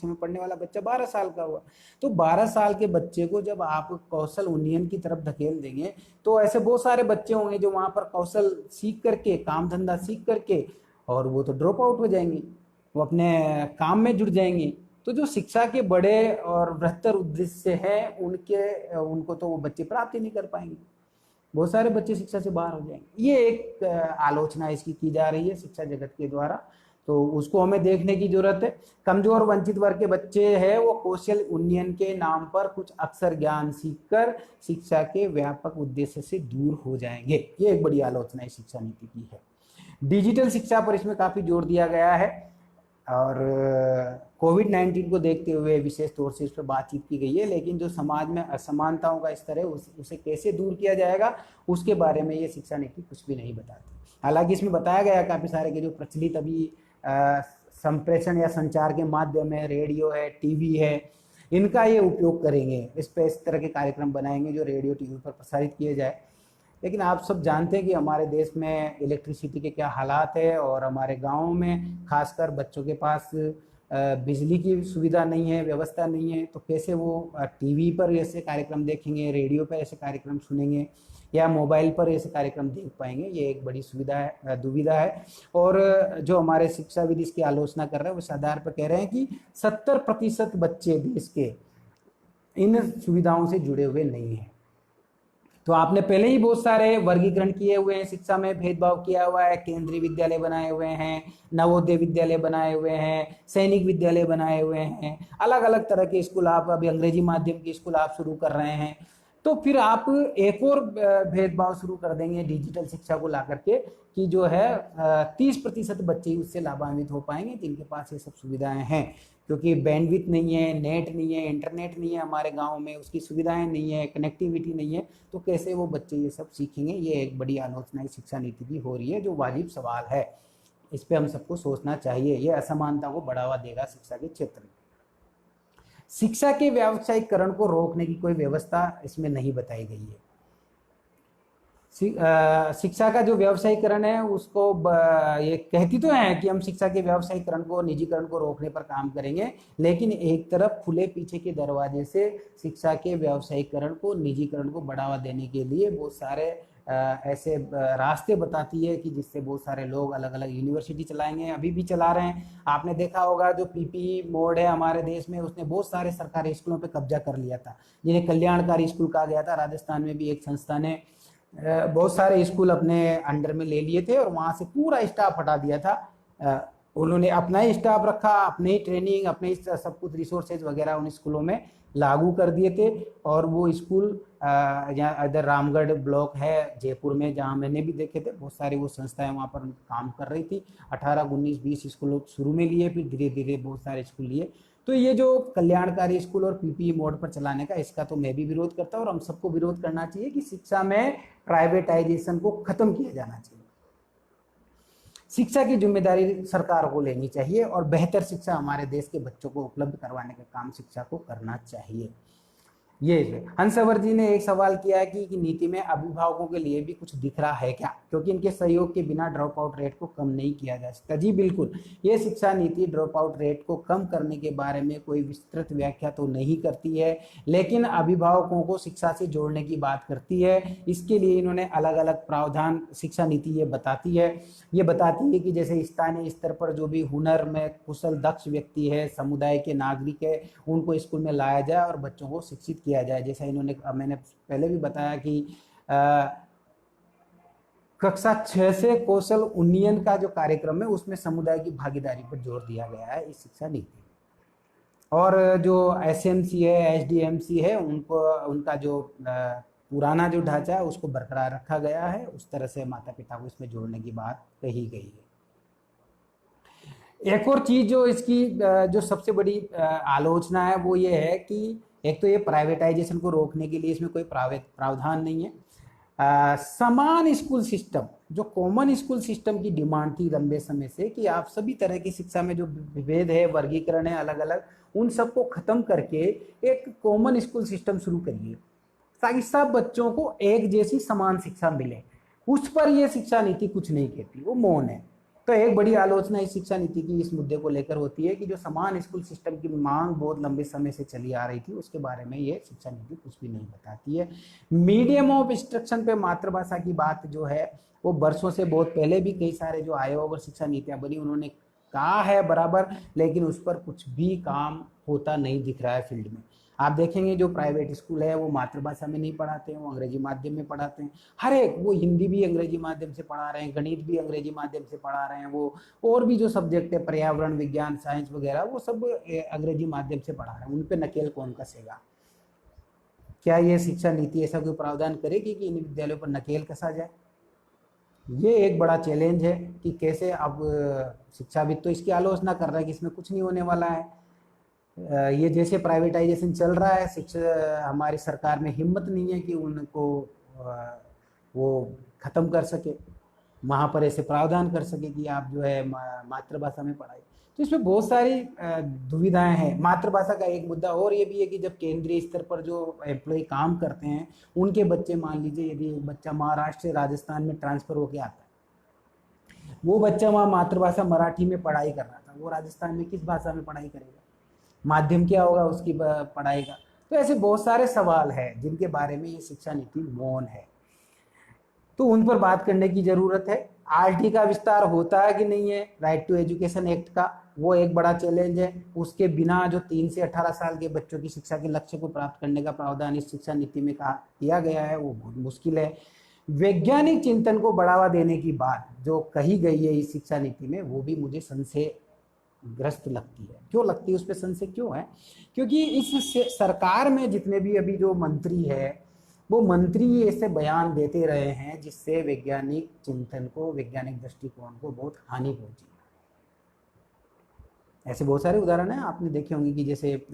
में पढ़ने वाला बच्चा 12 साल का हुआ, तो 12 साल के बच्चे को जब आप कौशल उन्नयन की तरफ धकेल देंगे तो ऐसे बहुत सारे बच्चे होंगे जो वहां पर कौशल सीख करके, काम धंधा सीख करके, और वो तो ड्रॉप आउट हो जाएंगे, वो अपने काम में जुड़ जाएंगे। तो जो शिक्षा के बड़े और बृहत्तर उद्देश्य हैं उनको तो वो बच्चे प्राप्त ही नहीं कर पाएंगे, बहुत सारे बच्चे शिक्षा से बाहर हो जाएंगे। ये एक आलोचना इसकी की जा रही है शिक्षा जगत के द्वारा, तो उसको हमें देखने की जरूरत है। कमजोर वंचित वर्ग के बच्चे हैं वो कौशल उन्नयन के नाम पर कुछ अक्षर ज्ञान सीखकर शिक्षा के व्यापक उद्देश्य से दूर हो जाएंगे। ये एक बड़ी आलोचना इस शिक्षा नीति की है। डिजिटल शिक्षा पर इसमें काफी जोर दिया गया है, और कोविड-19 को देखते हुए विशेष तौर से इस पर बातचीत की गई है, लेकिन जो समाज में असमानताओं का स्तर है उसे कैसे दूर किया जाएगा उसके बारे में ये शिक्षा नीति कुछ भी नहीं बताती। हालांकि इसमें बताया गया काफ़ी सारे के जो प्रचलित अभी संप्रेषण या संचार के माध्यम है, रेडियो है, टीवी है, इनका ये उपयोग करेंगे, इस पर इस तरह के कार्यक्रम बनाएंगे जो रेडियो टीवी पर प्रसारित किए जाए। लेकिन आप सब जानते हैं कि हमारे देश में इलेक्ट्रिसिटी के क्या हालात है, और हमारे गाँव में खासकर बच्चों के पास बिजली की सुविधा नहीं है, व्यवस्था नहीं है, तो कैसे वो टीवी पर ऐसे कार्यक्रम देखेंगे, रेडियो पर ऐसे कार्यक्रम सुनेंगे, या मोबाइल पर ऐसे कार्यक्रम देख पाएंगे। ये एक बड़ी दुविधा है। और जो हमारे शिक्षाविद इसकी आलोचना कर रहे हैं वो इस आधार पर कह रहे हैं कि 70% बच्चे देश के इन सुविधाओं से जुड़े हुए नहीं हैं। तो आपने पहले ही बहुत सारे वर्गीकरण किए हुए हैं, शिक्षा में भेदभाव किया हुआ है, केंद्रीय विद्यालय बनाए हुए हैं, नवोदय विद्यालय बनाए हुए हैं, सैनिक विद्यालय बनाए हुए हैं, अलग अलग तरह के स्कूल, आप अभी अंग्रेजी माध्यम के स्कूल आप शुरू कर रहे हैं। तो फिर आप एक और भेदभाव शुरू कर देंगे डिजिटल शिक्षा को ला करके कि जो है 30% बच्चे ही उससे लाभान्वित हो पाएंगे जिनके पास ये सब सुविधाएं हैं, क्योंकि बैंडविड्थ नहीं है, नेट नहीं है, इंटरनेट नहीं है हमारे गांव में, उसकी सुविधाएं नहीं है, कनेक्टिविटी नहीं है, तो कैसे वो बच्चे ये सब सीखेंगे। ये एक बड़ी आलोचना शिक्षा नीति की हो रही है, जो वाजिब सवाल है, इस पर हम सबको सोचना चाहिए। ये असमानता को बढ़ावा देगा शिक्षा के क्षेत्र में। शिक्षा के व्यावसायीकरण को रोकने की कोई व्यवस्था इसमें नहीं बताई गई है। शिक्षा का जो व्यावसायीकरण है उसको ये कहती तो है कि हम शिक्षा के व्यावसायीकरण को, निजीकरण को रोकने पर काम करेंगे, लेकिन एक तरफ खुले पीछे के दरवाजे से शिक्षा के व्यावसायीकरण को, निजीकरण को बढ़ावा देने के लिए बहुत सारे ऐसे रास्ते बताती है कि जिससे बहुत सारे लोग अलग अलग यूनिवर्सिटी चलाएंगे, अभी भी चला रहे हैं। आपने देखा होगा जो पीपी मोड है हमारे देश में, उसने बहुत सारे सरकारी स्कूलों पे कब्जा कर लिया था, जिन्हें कल्याणकारी स्कूल कहा गया था। राजस्थान में भी एक संस्था ने बहुत सारे स्कूल अपने अंडर में ले लिए थे और वहां से पूरा स्टाफ हटा दिया था। उन्होंने अपना ही स्टाफ रखा, अपने ही ट्रेनिंग, अपने ही सब कुछ रिसोर्सेज वगैरह उन स्कूलों में लागू कर दिए थे। और वो स्कूल यहाँ इधर रामगढ़ ब्लॉक है जयपुर में, जहाँ मैंने भी देखे थे, बहुत सारी वो संस्थाएं वहाँ पर काम कर रही थी। 18, 19, 20 स्कूल शुरू में लिए, फिर धीरे धीरे बहुत सारे स्कूल लिए। तो ये जो कल्याणकारी स्कूल और पीपीई मोड पर चलाने का, इसका तो मैं भी विरोध करता हूँ और हम सबको विरोध करना चाहिए कि शिक्षा में प्राइवेटाइजेशन को खत्म किया जाना चाहिए। शिक्षा की जिम्मेदारी सरकार को लेनी चाहिए और बेहतर शिक्षा हमारे देश के बच्चों को उपलब्ध करवाने का काम शिक्षा को करना चाहिए। ये हंसवर जी ने एक सवाल किया है कि नीति में अभिभावकों के लिए भी कुछ दिख रहा है क्या, क्योंकि इनके सहयोग के बिना ड्रॉप आउट रेट को कम नहीं किया जा सकता। जी बिल्कुल, ये शिक्षा नीति ड्रॉप आउट रेट को कम करने के बारे में कोई विस्तृत व्याख्या तो नहीं करती है, लेकिन अभिभावकों को शिक्षा से जोड़ने की बात करती है। इसके लिए इन्होंने अलग अलग प्रावधान शिक्षा नीति ये बताती है। ये बताती है कि जैसे स्थानीय स्तर पर जो भी हुनर में कुशल दक्ष व्यक्ति है, समुदाय के नागरिक है, उनको स्कूल में लाया जाए और बच्चों को शिक्षित किया जाए। जैसा मैंने पहले भी बताया कि कक्षा 6 से कौशल उन्नयन का जो कार्यक्रम है उसमें समुदाय की भागीदारी पर जोर दिया गया है इस शिक्षा नीति। और जो एसएमसी है, एसडीएमसी है, उनका जो पुराना जो ढांचा है उसको बरकरार रखा गया है। उस तरह से माता पिता को इसमें जोड़ने की बात कही गई है। एक और चीज जो इसकी जो सबसे बड़ी आलोचना है वो ये है कि एक तो ये प्राइवेटाइजेशन को रोकने के लिए इसमें कोई प्रावधान नहीं है। समान स्कूल सिस्टम, जो कॉमन स्कूल सिस्टम की डिमांड थी लंबे समय से कि आप सभी तरह की शिक्षा में जो विभेद है, वर्गीकरण है अलग अलग, उन सबको खत्म करके एक कॉमन स्कूल सिस्टम शुरू करिए ताकि सब बच्चों को एक जैसी समान शिक्षा मिले। उस पर यह शिक्षा नीति कुछ नहीं कहती, वो मौन है। तो एक बड़ी आलोचना इस शिक्षा नीति की इस मुद्दे को लेकर होती है कि जो समान स्कूल सिस्टम की मांग बहुत लंबे समय से चली आ रही थी उसके बारे में ये शिक्षा नीति कुछ भी नहीं बताती है। मीडियम ऑफ इंस्ट्रक्शन पे मातृभाषा की बात जो है वो वर्षों से, बहुत पहले भी कई सारे जो आयोग और शिक्षा नीतियां बनी उन्होंने कहा है बराबर, लेकिन उस पर कुछ भी काम होता नहीं दिख रहा है फील्ड में। आप देखेंगे जो प्राइवेट स्कूल है वो मातृभाषा में नहीं पढ़ाते हैं, वो अंग्रेजी माध्यम में पढ़ाते हैं। हर एक, वो हिंदी भी अंग्रेजी माध्यम से पढ़ा रहे हैं, गणित भी अंग्रेजी माध्यम से पढ़ा रहे हैं, वो और भी जो सब्जेक्ट है पर्यावरण विज्ञान साइंस वगैरह वो सब अंग्रेजी माध्यम से पढ़ा रहे हैं। उन पर नकेल कौन कसेगा? क्या ये शिक्षा नीति ऐसा कोई प्रावधान करेगी कि इन विद्यालयों पर नकेल कसा जाए? ये एक बड़ा चैलेंज है कि कैसे। अब शिक्षाविद तो इसकी आलोचना कर रहा है कि इसमें कुछ नहीं होने वाला है। ये जैसे प्राइवेटाइजेशन चल रहा है, शिक्षा हमारी सरकार में हिम्मत नहीं है कि उनको वो ख़त्म कर सके, वहाँ पर ऐसे प्रावधान कर सके कि आप जो है मातृभाषा में पढ़ाई। तो इसमें बहुत सारी दुविधाएं हैं। मातृभाषा का एक मुद्दा और ये भी है कि जब केंद्रीय स्तर पर जो एम्प्लॉय काम करते हैं उनके बच्चे, मान लीजिए यदि एक बच्चा महाराष्ट्र से राजस्थान में ट्रांसफ़र होकर आता है, वो बच्चा वहाँ मातृभाषा मराठी में पढ़ाई कर रहा था, वो राजस्थान में किस भाषा में पढ़ाई करेगा? माध्यम क्या होगा उसकी पढ़ाई का? तो ऐसे बहुत सारे सवाल हैं जिनके बारे में ये शिक्षा नीति मौन है, तो उन पर बात करने की जरूरत है। आरटी का विस्तार होता है कि नहीं है, राइट टू एजुकेशन एक्ट का, वो एक बड़ा चैलेंज है। उसके बिना जो 3 से 18 साल के बच्चों की शिक्षा के लक्ष्य को प्राप्त करने का प्रावधान इस शिक्षा नीति में किया गया है, वो बहुत मुश्किल है। वैज्ञानिक चिंतन को बढ़ावा देने की बात जो कही गई है इस शिक्षा नीति में, वो भी मुझे संशय ग्रस्त लगती है। क्यों लगती है, उस पर संशय क्यों है? क्योंकि इस सरकार में जितने भी अभी जो मंत्री है, वो मंत्री ऐसे बयान देते रहे हैं जिससे वैज्ञानिक चिंतन को, वैज्ञानिक दृष्टिकोण को बहुत हानि पहुंची। ऐसे बहुत सारे उदाहरण हैं, आपने देखे होंगे कि जैसे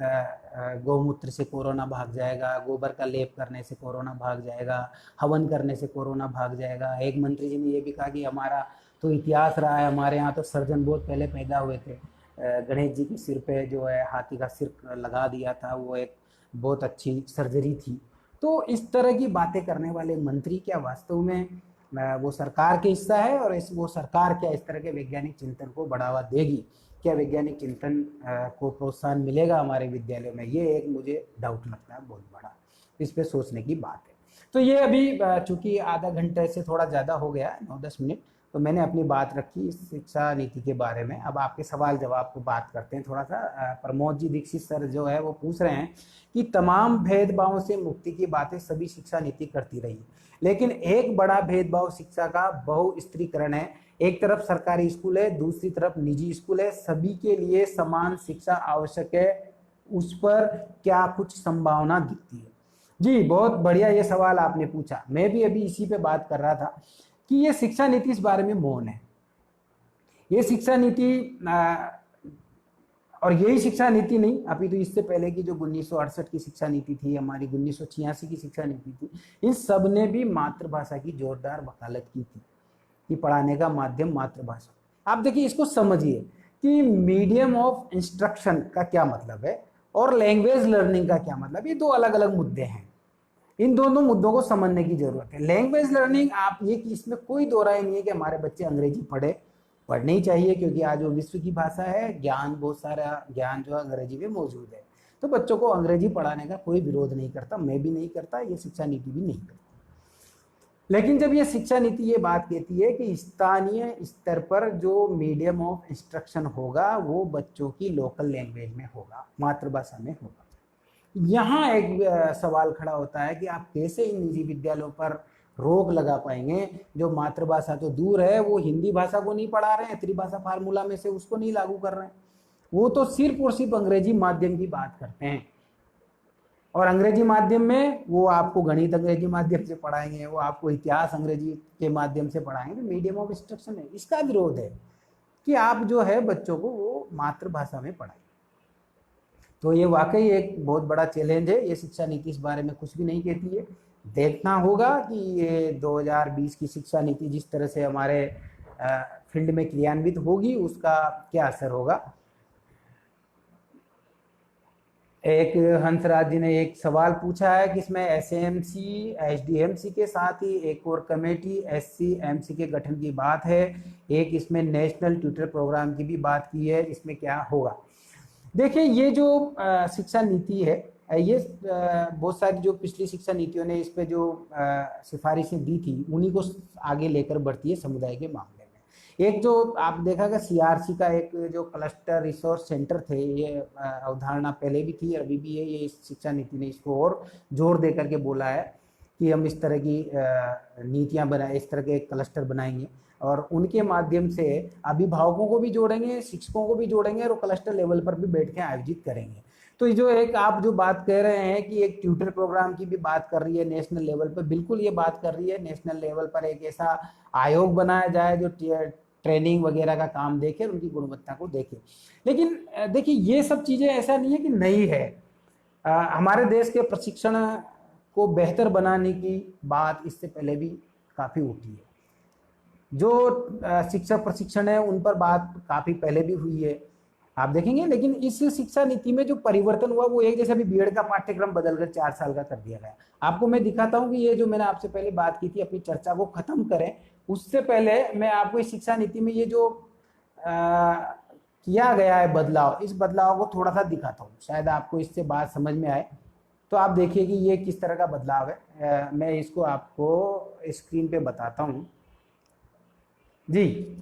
गौमूत्र से कोरोना भाग जाएगा, गोबर का लेप करने से कोरोना भाग जाएगा, हवन करने से कोरोना भाग जाएगा। एक मंत्री जी ने ये भी कहा कि हमारा तो इतिहास रहा है, हमारे यहाँ तो सर्जन बहुत पहले पैदा हुए थे, गणेश जी के सिर पे जो है हाथी का सिर लगा दिया था, वो एक बहुत अच्छी सर्जरी थी। तो इस तरह की बातें करने वाले मंत्री क्या वास्तव में वो सरकार के हिस्सा है? और वो सरकार क्या इस तरह के वैज्ञानिक चिंतन को बढ़ावा देगी? क्या वैज्ञानिक चिंतन को प्रोत्साहन मिलेगा हमारे विद्यालय में? ये एक मुझे डाउट लगता है बहुत बड़ा, इस पे सोचने की बात है। तो ये अभी चूंकि आधा घंटे से थोड़ा ज़्यादा हो गया, 9-10 मिनट, तो मैंने अपनी बात रखी इस शिक्षा नीति के बारे में। अब आपके सवाल जवाब को बात करते हैं थोड़ा सा। प्रमोद जी दीक्षित सर जो है वो पूछ रहे हैं कि तमाम भेदभावों से मुक्ति की बातें सभी शिक्षा नीति करती रही, लेकिन एक बड़ा भेदभाव शिक्षा का बहुस्त्रीकरण है। एक तरफ सरकारी स्कूल है, दूसरी तरफ निजी स्कूल है, सभी के लिए समान शिक्षा आवश्यक है, उस पर क्या कुछ संभावना दिखती है? जी बहुत बढ़िया ये सवाल आपने पूछा। मैं भी अभी इसी पे बात कर रहा था कि ये शिक्षा नीति इस बारे में मौन है। ये शिक्षा नीति और यही शिक्षा नीति नहीं, अभी तो इससे पहले की जो 1968 की शिक्षा नीति थी, हमारी 1986 की शिक्षा नीति थी, इन सब ने भी मातृभाषा की जोरदार वकालत की थी कि पढ़ाने का माध्यम मातृभाषा। आप देखिए, इसको समझिए कि मीडियम ऑफ इंस्ट्रक्शन का क्या मतलब है। और लैंग्वेज लर्निंग का क्या मतलब, ये दो अलग अलग मुद्दे हैं। इन दोनों मुद्दों को समझने की जरूरत है। लैंग्वेज लर्निंग, आप ये कि इसमें कोई दो राय नहीं है कि हमारे बच्चे अंग्रेजी पढ़नी ही चाहिए, क्योंकि आज वो विश्व की भाषा है, ज्ञान, बहुत सारा ज्ञान जो है अंग्रेजी में मौजूद है। तो बच्चों को अंग्रेजी पढ़ाने का कोई विरोध नहीं करता, मैं भी नहीं करता, ये शिक्षा नीति भी नहीं करती। लेकिन जब ये शिक्षा नीति ये बात कहती है कि स्थानीय स्तर पर जो मीडियम ऑफ इंस्ट्रक्शन होगा वो बच्चों की लोकल लैंग्वेज में होगा, मातृभाषा में होगा, यहाँ एक सवाल खड़ा होता है कि आप कैसे इन निजी विद्यालयों पर रोक लगा पाएंगे जो मातृभाषा तो दूर है, वो हिंदी भाषा को नहीं पढ़ा रहे हैं, त्रिभाषा फार्मूला में से उसको नहीं लागू कर रहे हैं, वो तो सिर्फ और सिर्फ अंग्रेजी माध्यम की बात करते हैं। और अंग्रेजी माध्यम में वो आपको गणित अंग्रेजी माध्यम से पढ़ाएंगे, वो आपको इतिहास अंग्रेजी के माध्यम से पढ़ाएंगे, मीडियम ऑफ इंस्ट्रक्शन है। इसका विरोध है कि आप जो है बच्चों को वो मातृभाषा में पढ़ाएं। तो ये वाकई एक बहुत बड़ा चैलेंज है। ये शिक्षा नीति इस बारे में कुछ भी नहीं कहती है। देखना होगा कि ये 2020 की शिक्षा नीति जिस तरह से हमारे फील्ड में क्रियान्वित होगी उसका क्या असर होगा। एक हंसराज जी ने एक सवाल पूछा है कि इसमें एसएमसी एसडीएमसी के साथ ही एक और कमेटी एससीएमसी के गठन की बात है, एक इसमें नेशनल ट्यूटर प्रोग्राम की भी बात की है, इसमें क्या होगा। देखिए, ये जो शिक्षा नीति है, ये बहुत सारी जो पिछली शिक्षा नीतियों ने इस पे जो सिफारिशें दी थी उन्हीं को आगे लेकर बढ़ती है समुदाय के मामले में। एक जो आप देखा कि सीआरसी का एक जो क्लस्टर रिसोर्स सेंटर थे, ये अवधारणा पहले भी थी, अभी भी है, ये शिक्षा नीति ने इसको और जोर दे करके बोला है कि हम इस तरह की नीतियाँ बनाए, इस तरह के क्लस्टर बनाएंगे और उनके माध्यम से अभिभावकों को भी जोड़ेंगे, शिक्षकों को भी जोड़ेंगे और क्लस्टर लेवल पर भी बैठ के आयोजित करेंगे। तो जो एक आप जो बात कह रहे हैं कि एक ट्यूटर प्रोग्राम की भी बात कर रही है नेशनल लेवल पर, बिल्कुल ये बात कर रही है। नेशनल लेवल पर एक ऐसा आयोग बनाया जाए जो ट्रेनिंग वगैरह का काम देखे, उनकी गुणवत्ता को देखे। लेकिन देखिए, ये सब चीज़ें ऐसा नहीं है कि नई है। हमारे देश के प्रशिक्षण को बेहतर बनाने की बात इससे पहले भी काफ़ी उठी है। जो शिक्षक प्रशिक्षण है उन पर बात काफ़ी पहले भी हुई है, आप देखेंगे। लेकिन इस शिक्षा नीति में जो परिवर्तन हुआ वो एक, जैसे अभी बीएड का पाठ्यक्रम बदलकर 4 साल का कर दिया गया। आपको मैं दिखाता हूँ कि ये जो मैंने आपसे पहले बात की थी, अपनी चर्चा को खत्म करें उससे पहले मैं आपको इस शिक्षा नीति में ये जो किया गया है बदलाव, इस बदलाव को थोड़ा सा दिखाता हूँ, शायद आपको इससे बात समझ में आए। तो आप देखिए कि ये किस तरह का बदलाव है। मैं इसको आपको स्क्रीन पे बताता हूँ जी।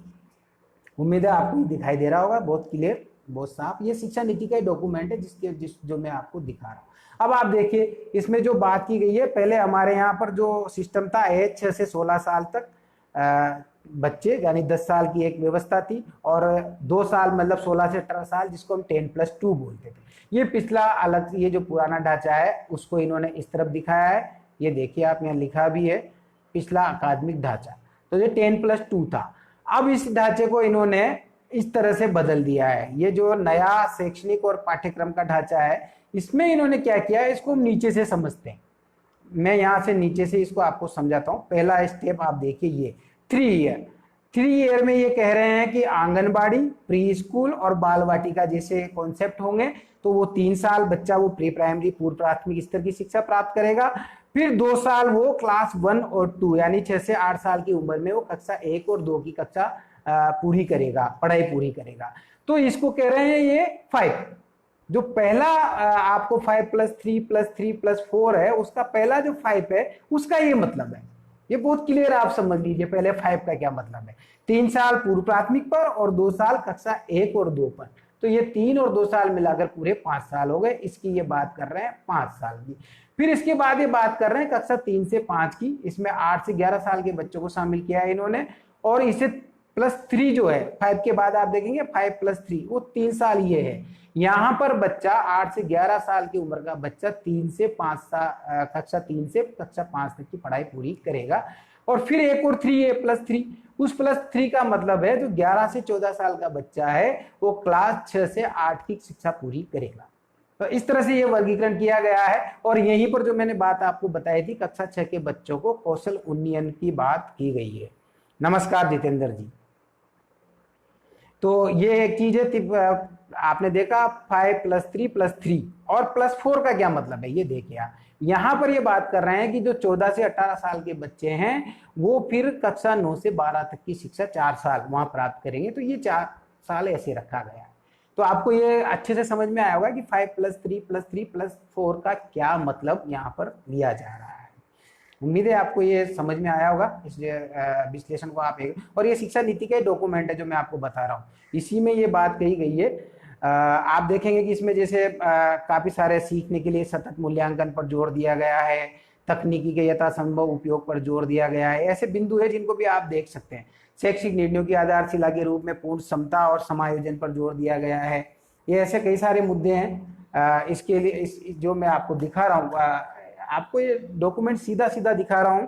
उम्मीद है आपको दिखाई दे रहा होगा, बहुत क्लियर, बहुत साफ। ये शिक्षा नीति का डॉक्यूमेंट है जो मैं आपको दिखा रहा हूँ। अब आप देखिए, इसमें जो बात की गई है, पहले हमारे यहाँ पर जो सिस्टम था, एज 6 से 16 साल तक बच्चे, यानी 10 साल की एक व्यवस्था थी, और 2 साल मतलब 16 से 18 साल, जिसको हम 10+2 बोलते थे। ये पिछला अलग, ये जो पुराना ढांचा है उसको इन्होंने इस तरफ दिखाया है। ये देखिए, आप यहाँ लिखा भी है पिछला अकादमिक ढांचा, तो ये 10+2 था। अब इस ढांचे को इन्होंने इस तरह से बदल दिया है। ये जो नया शैक्षणिक और पाठ्यक्रम का ढांचा है, इसमें इन्होंने क्या किया है, इसको नीचे से समझते हैं। मैं यहाँ से नीचे से इसको आपको समझाता हूँ। पहला स्टेप आप देखिए, ये 3 ईयर में ये कह रहे हैं कि आंगनबाड़ी, प्री स्कूल और बाल वाटिका जैसे कॉन्सेप्ट होंगे। तो वो 3 साल बच्चा वो प्री प्राइमरी, पूर्व प्राथमिक स्तर की शिक्षा प्राप्त करेगा। फिर 2 साल वो क्लास 1 और 2 यानी 6 से 8 साल की उम्र में वो कक्षा 1 और 2 की कक्षा पूरी करेगा, पढ़ाई पूरी करेगा। तो इसको कह रहे हैं ये 5। जो पहला आपको 5+3+3+4 है, उसका पहला जो 5 है उसका ये मतलब है। ये बहुत क्लियर, आप समझ लीजिए पहले 5 का क्या मतलब है। 3 साल पूर्व प्राथमिक पर और 2 साल कक्षा 1 और 2 पर। तो ये 3 और 2 साल मिलाकर पूरे 5 साल हो गए। इसकी ये बात कर रहे हैं 5 साल की। फिर इसके बाद ये बात कर रहे हैं कक्षा 3 से 5 की। इसमें 8 से 11 साल के बच्चों को शामिल किया है इन्होंने। और इसे +3 जो है, 5 के बाद आप देखेंगे 5+3, वो 3 साल ये है। यहाँ पर बच्चा 8 से 11 साल की उम्र का बच्चा 3 से 5 साल, कक्षा 3 से कक्षा 5 तक की पढ़ाई पूरी करेगा। और फिर एक और 3 है, +3। उस +3 का मतलब है जो 11 से 14 साल का बच्चा है वो क्लास 6 से 8 की शिक्षा पूरी करेगा। तो इस तरह से ये वर्गीकरण किया गया है। और यहीं पर जो मैंने बात आपको बताई थी, कक्षा 6 के बच्चों को कौशल उन्नयन की बात की गई है। नमस्कार जितेंद्र जी। तो ये एक चीज है। आपने देखा 5+3+3 और +4 का क्या मतलब है, ये देखिए आप यहां पर ये बात कर रहे हैं कि जो 14 से 18 साल के बच्चे हैं वो फिर कक्षा 9 से 12 तक की शिक्षा 4 साल वहां प्राप्त करेंगे। तो ये 4 साल ऐसे रखा गया है। तो आपको ये अच्छे से समझ में आया होगा कि 5+3+3+4 का क्या मतलब यहाँ पर लिया जा रहा है। उम्मीद है आपको ये समझ में आया होगा इस विश्लेषण को आप और ये शिक्षा नीति का डॉक्यूमेंट है जो मैं आपको बता रहा हूँ, इसी में ये बात कही गई है। आप देखेंगे कि इसमें जैसे काफी सारे सीखने के लिए सतत मूल्यांकन पर जोर दिया गया है, तकनीकी के यथासंभव उपयोग पर जोर दिया गया है, ऐसे बिंदु है जिनको भी आप देख सकते हैं। शैक्षिक निर्णयों की आधारशिला के रूप में पूर्ण क्षमता और समायोजन पर जोर दिया गया है। ये ऐसे कई सारे मुद्दे हैं। इसके लिए जो मैं आपको दिखा रहा हूँ, आपको ये डॉक्यूमेंट सीधा सीधा दिखा रहा हूं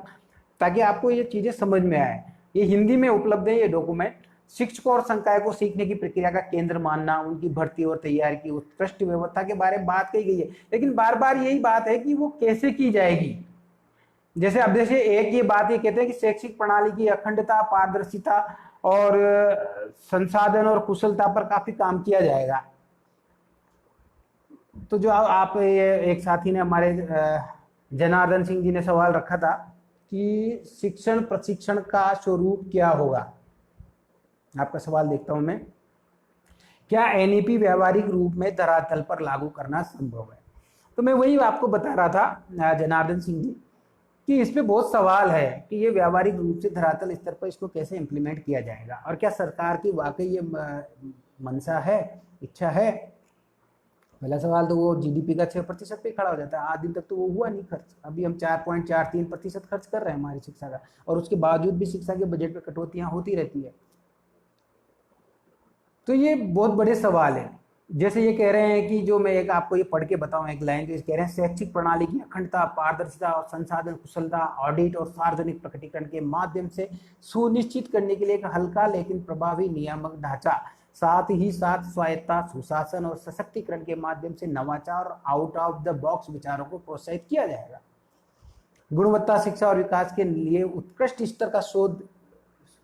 ताकि आपको ये चीजें समझ में आए। ये हिंदी में उपलब्ध है ये डॉक्यूमेंट। शिक्षकों और संकाय को सीखने की प्रक्रिया का केंद्र मानना, उनकी भर्ती और तैयारी की उत्कृष्ट व्यवस्था के बारे में बात कही गई है, लेकिन बार बार यही बात है कि वो कैसे की जाएगी। जैसे अब जैसे एक ये बात ये कहते हैं कि शैक्षिक प्रणाली की अखंडता, पारदर्शिता और संसाधन और कुशलता पर काफी काम किया जाएगा। तो जो आप ये एक साथी ने हमारे जनार्दन सिंह जी ने सवाल रखा था कि शिक्षण प्रशिक्षण का स्वरूप क्या होगा। आपका सवाल देखता हूं मैं। क्या एनईपी व्यावहारिक रूप में धरातल पर लागू करना संभव है? तो मैं वही आपको बता रहा था जनार्दन सिंह जी कि इस पे बहुत सवाल है कि ये व्यावहारिक रूप से धरातल स्तर पर इसको कैसे इम्प्लीमेंट किया जाएगा और क्या सरकार की वाकई ये मंशा है, इच्छा है। पहला सवाल तो वो जीडीपी का 6% पे खड़ा हो जाता है। आज दिन तक तो वो हुआ नहीं खर्च। अभी हम 4.43% खर्च कर रहे हैं हमारी शिक्षा का, और उसके बावजूद भी शिक्षा के बजट पे कटौतियां होती रहती है। तो ये बहुत बड़े सवाल है। जैसे ये कह रहे हैं कि जो मैं एक आपको ये पढ़ के बताऊं एक लाइन, जो कह रहे हैं शैक्षिक प्रणाली की अखंडता, पारदर्शिता और संसाधन कुशलता ऑडिट और सार्वजनिक प्रकटीकरण के माध्यम से सुनिश्चित करने के लिए एक हल्का लेकिन प्रभावी नियामक ढांचा, साथ ही साथ स्वायत्ता, सुशासन और सशक्तिकरण के माध्यम से नवाचार और आउट ऑफ द बॉक्स विचारों को प्रोत्साहित किया जाएगा। गुणवत्ता शिक्षा और विकास के लिए उत्कृष्ट स्तर का शोध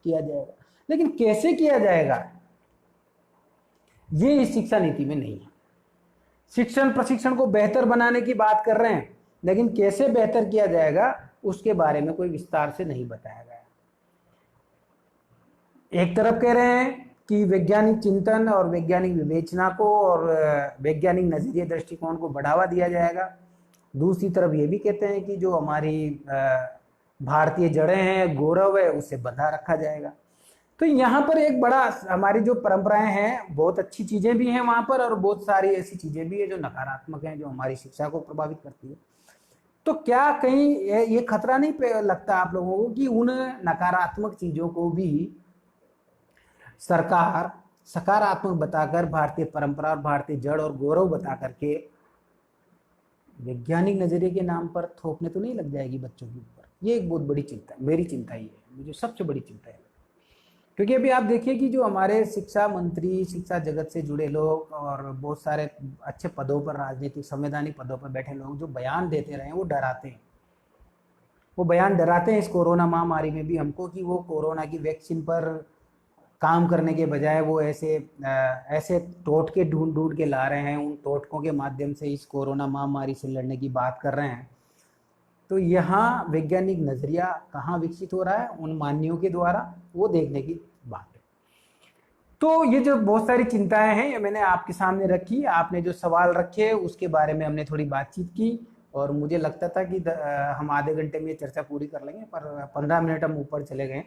किया जाएगा। लेकिन कैसे किया जाएगा ये इस शिक्षा नीति में नहीं है। शिक्षण प्रशिक्षण को बेहतर बनाने की बात कर रहे हैं, लेकिन कैसे बेहतर किया जाएगा उसके बारे में कोई विस्तार से नहीं बताया गया। एक तरफ कह रहे हैं कि वैज्ञानिक चिंतन और वैज्ञानिक विवेचना को और वैज्ञानिक नजरिए दृष्टिकोण को बढ़ावा दिया जाएगा। दूसरी तरफ ये भी कहते हैं कि जो हमारी भारतीय जड़ें हैं, गौरव है, उसे बंधा रखा जाएगा। तो यहाँ पर एक बड़ा, हमारी जो परंपराएं हैं बहुत अच्छी चीजें भी हैं वहां पर, और बहुत सारी ऐसी चीजें भी है जो नकारात्मक हैं, जो हमारी शिक्षा को प्रभावित करती है। तो क्या कहीं ये खतरा नहीं लगता आप लोगों को कि उन नकारात्मक चीजों को भी सरकार सकारात्मक बताकर, भारतीय परंपरा और भारतीय जड़ और गौरव बता करके वैज्ञानिक नजरिए के नाम पर थोपने तो नहीं लग जाएगी बच्चों के ऊपर? ये एक बहुत बड़ी चिंता, मेरी चिंता ही है, मुझे सबसे बड़ी चिंता है। क्योंकि अभी आप देखिए कि जो हमारे शिक्षा मंत्री, शिक्षा जगत से जुड़े लोग और बहुत सारे अच्छे पदों पर, राजनीतिक संवैधानिक पदों पर बैठे लोग जो बयान देते रहे, वो डराते हैं। वो बयान डराते हैं इस कोरोना महामारी में भी हमको कि वो कोरोना की वैक्सीन पर काम करने के बजाय वो ऐसे टोटके ढूंढ के ला रहे हैं, उन टोटकों के माध्यम से इस कोरोना महामारी से लड़ने की बात कर रहे हैं। तो यहाँ वैज्ञानिक नजरिया कहाँ विकसित हो रहा है? उन मान्यों के द्वारा, वो देखने की बात है। तो ये जो बहुत सारी चिंताएं हैं ये मैंने आपके सामने रखी। आपने जो सवाल रखे उसके बारे में हमने थोड़ी बातचीत की, और मुझे लगता था कि हम आधे घंटे में ये चर्चा पूरी कर लेंगे, पर 15 मिनट हम ऊपर चले गए।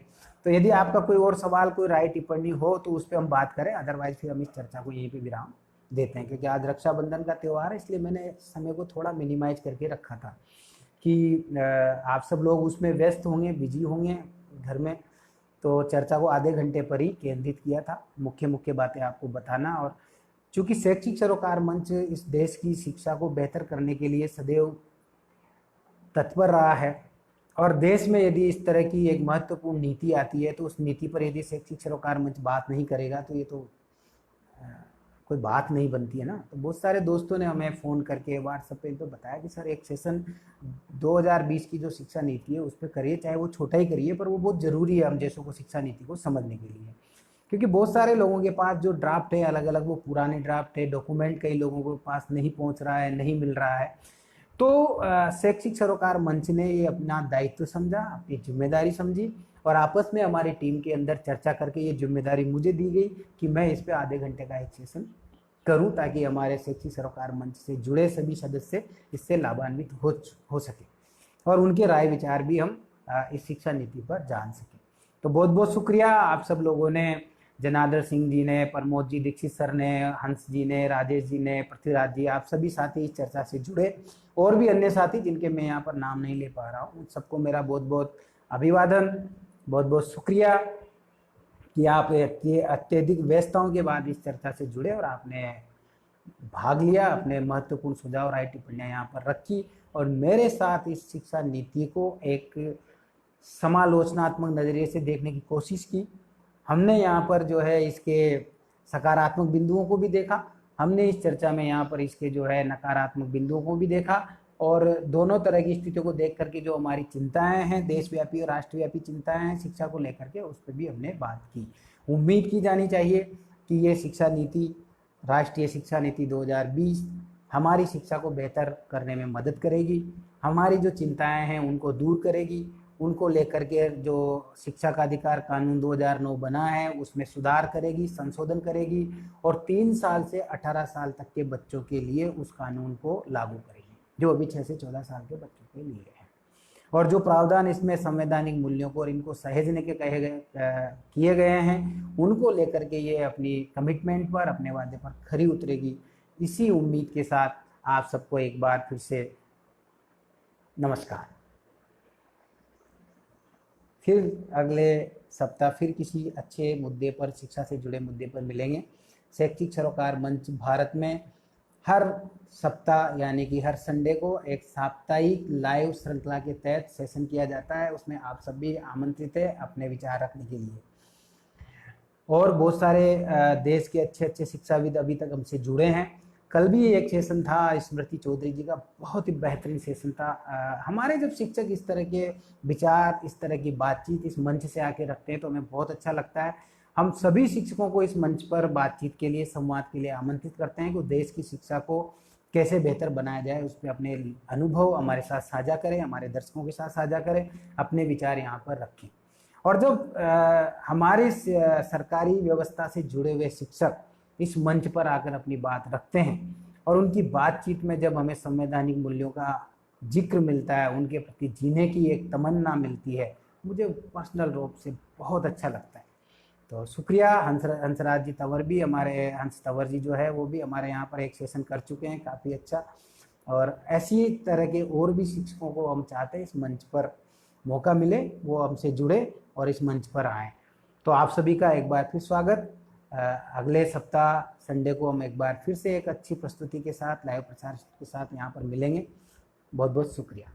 तो यदि आपका कोई और सवाल, कोई राय टिप्पणी हो तो उस पर हम बात करें, अदरवाइज फिर हम इस चर्चा को यहीं पे विराम देते हैं। क्योंकि आज रक्षाबंधन का त्यौहार है, इसलिए मैंने समय को थोड़ा मिनिमाइज करके रखा था कि आप सब लोग उसमें व्यस्त होंगे, बिजी होंगे घर में, तो चर्चा को आधे घंटे पर ही केंद्रित किया था, मुख्य मुख्य बातें आपको बताना। और चूंकि शैक्षिक सरोकार मंच इस देश की शिक्षा को बेहतर करने के लिए सदैव तत्पर रहा है, और देश में यदि इस तरह की एक महत्वपूर्ण नीति आती है तो उस नीति पर यदि शैक्षिक सरोकार मंच बात नहीं करेगा तो ये तो कोई बात नहीं बनती है ना। तो बहुत सारे दोस्तों ने हमें फ़ोन करके व्हाट्सएप पे तो बताया कि सर एक सेशन 2020 की जो शिक्षा नीति है उस पर करिए, चाहे वो छोटा ही करिए, पर वो बहुत ज़रूरी है हम जैसों को शिक्षा नीति को समझने के लिए। क्योंकि बहुत सारे लोगों के पास जो ड्राफ्ट है अलग अलग, वो पुराने ड्राफ्ट है, डॉक्यूमेंट कई लोगों के पास नहीं पहुंच रहा है, नहीं मिल रहा है। तो शैक्षिक सरोकार मंच ने ये अपना दायित्व समझा, अपनी जिम्मेदारी समझी, और आपस में हमारी टीम के अंदर चर्चा करके ये जिम्मेदारी मुझे दी गई कि मैं इस पे आधे घंटे का एक सेशन करूं, ताकि हमारे शैक्षिक सरोकार मंच से जुड़े सभी सदस्य इससे लाभान्वित हो सके और उनके राय विचार भी हम इस शिक्षा नीति पर जान सकें। तो बहुत बहुत शुक्रिया आप सब लोगों ने, जनार्दन सिंह जी ने, प्रमोद जी, दीक्षित सर ने, हंस जी ने, राजेश जी ने, पृथ्वीराज जी, आप सभी साथी इस चर्चा से जुड़े, और भी अन्य साथी जिनके मैं यहाँ पर नाम नहीं ले पा रहा हूँ, उन सबको मेरा बहुत बहुत अभिवादन, बहुत बहुत शुक्रिया कि आप अत्यधिक व्यस्तताओं के बाद इस चर्चा से जुड़े और आपने भाग लिया, अपने महत्वपूर्ण सुझाव, राय, टिप्पणियाँ यहाँ पर रखी और मेरे साथ इस शिक्षा नीति को एक समालोचनात्मक नज़रिए से देखने की कोशिश की। हमने यहाँ पर जो है इसके सकारात्मक बिंदुओं को भी देखा, हमने इस चर्चा में यहाँ पर इसके जो है नकारात्मक बिंदुओं को भी देखा, और दोनों तरह की स्थितियों को देख करके जो हमारी चिंताएं हैं, देशव्यापी और राष्ट्रव्यापी चिंताएं हैं शिक्षा को लेकर के, उस पर भी हमने बात की। उम्मीद की जानी चाहिए कि ये शिक्षा नीति, राष्ट्रीय शिक्षा नीति 2020 हमारी शिक्षा को बेहतर करने में मदद करेगी, हमारी जो चिंताएं हैं उनको दूर करेगी, उनको लेकर के जो शिक्षा का अधिकार कानून 2009 बना है उसमें सुधार करेगी, संशोधन करेगी, और 3 साल से 18 साल तक के बच्चों के लिए उस कानून को लागू करेगी, जो अभी 6 से 14 साल के बच्चों के लिए है। और जो प्रावधान इसमें संवैधानिक मूल्यों को और इनको सहेजने के किए गए हैं, उनको लेकर के ये अपनी कमिटमेंट पर, अपने वादे पर खरी उतरेगी। इसी उम्मीद के साथ आप सबको एक बार फिर से नमस्कार। फिर अगले सप्ताह फिर किसी अच्छे मुद्दे पर, शिक्षा से जुड़े मुद्दे पर मिलेंगे। शैक्षिक सरोकार मंच भारत में हर सप्ताह यानी कि हर संडे को एक साप्ताहिक लाइव श्रृंखला के तहत सेशन किया जाता है, उसमें आप सभी आमंत्रित हैं अपने विचार रखने के लिए। और बहुत सारे देश के अच्छे अच्छे शिक्षाविद अभी तक हमसे जुड़े हैं। कल भी एक सेशन था स्मृति चौधरी जी का, बहुत ही बेहतरीन सेशन था। हमारे जब शिक्षक इस तरह के विचार, इस तरह की बातचीत इस मंच से आके रखते हैं तो हमें बहुत अच्छा लगता है। हम सभी शिक्षकों को इस मंच पर बातचीत के लिए, संवाद के लिए आमंत्रित करते हैं कि देश की शिक्षा को कैसे बेहतर बनाया जाए, उस पर अपने अनुभव हमारे साथ साझा करें, हमारे दर्शकों के साथ साझा करें, अपने विचार यहाँ पर रखें। और जब हमारे सरकारी व्यवस्था से जुड़े हुए शिक्षक इस मंच पर आकर अपनी बात रखते हैं और उनकी बातचीत में जब हमें संवैधानिक मूल्यों का जिक्र मिलता है, उनके प्रति जीने की एक तमन्ना मिलती है, मुझे पर्सनल रूप से बहुत अच्छा लगता है। तो शुक्रिया। हंसराज जी तंवर भी, हमारे हंस तंवर जी जो है वो भी हमारे यहाँ पर एक सेशन कर चुके हैं, काफ़ी अच्छा। और ऐसी तरह के और भी शिक्षकों को हम चाहते हैं इस मंच पर मौका मिले, वो हमसे जुड़े और इस मंच पर आएँ। तो आप सभी का एक बार फिर स्वागत। अगले सप्ताह संडे को हम एक बार फिर से एक अच्छी प्रस्तुति के साथ, लाइव प्रसार के साथ यहाँ पर मिलेंगे। बहुत बहुत शुक्रिया।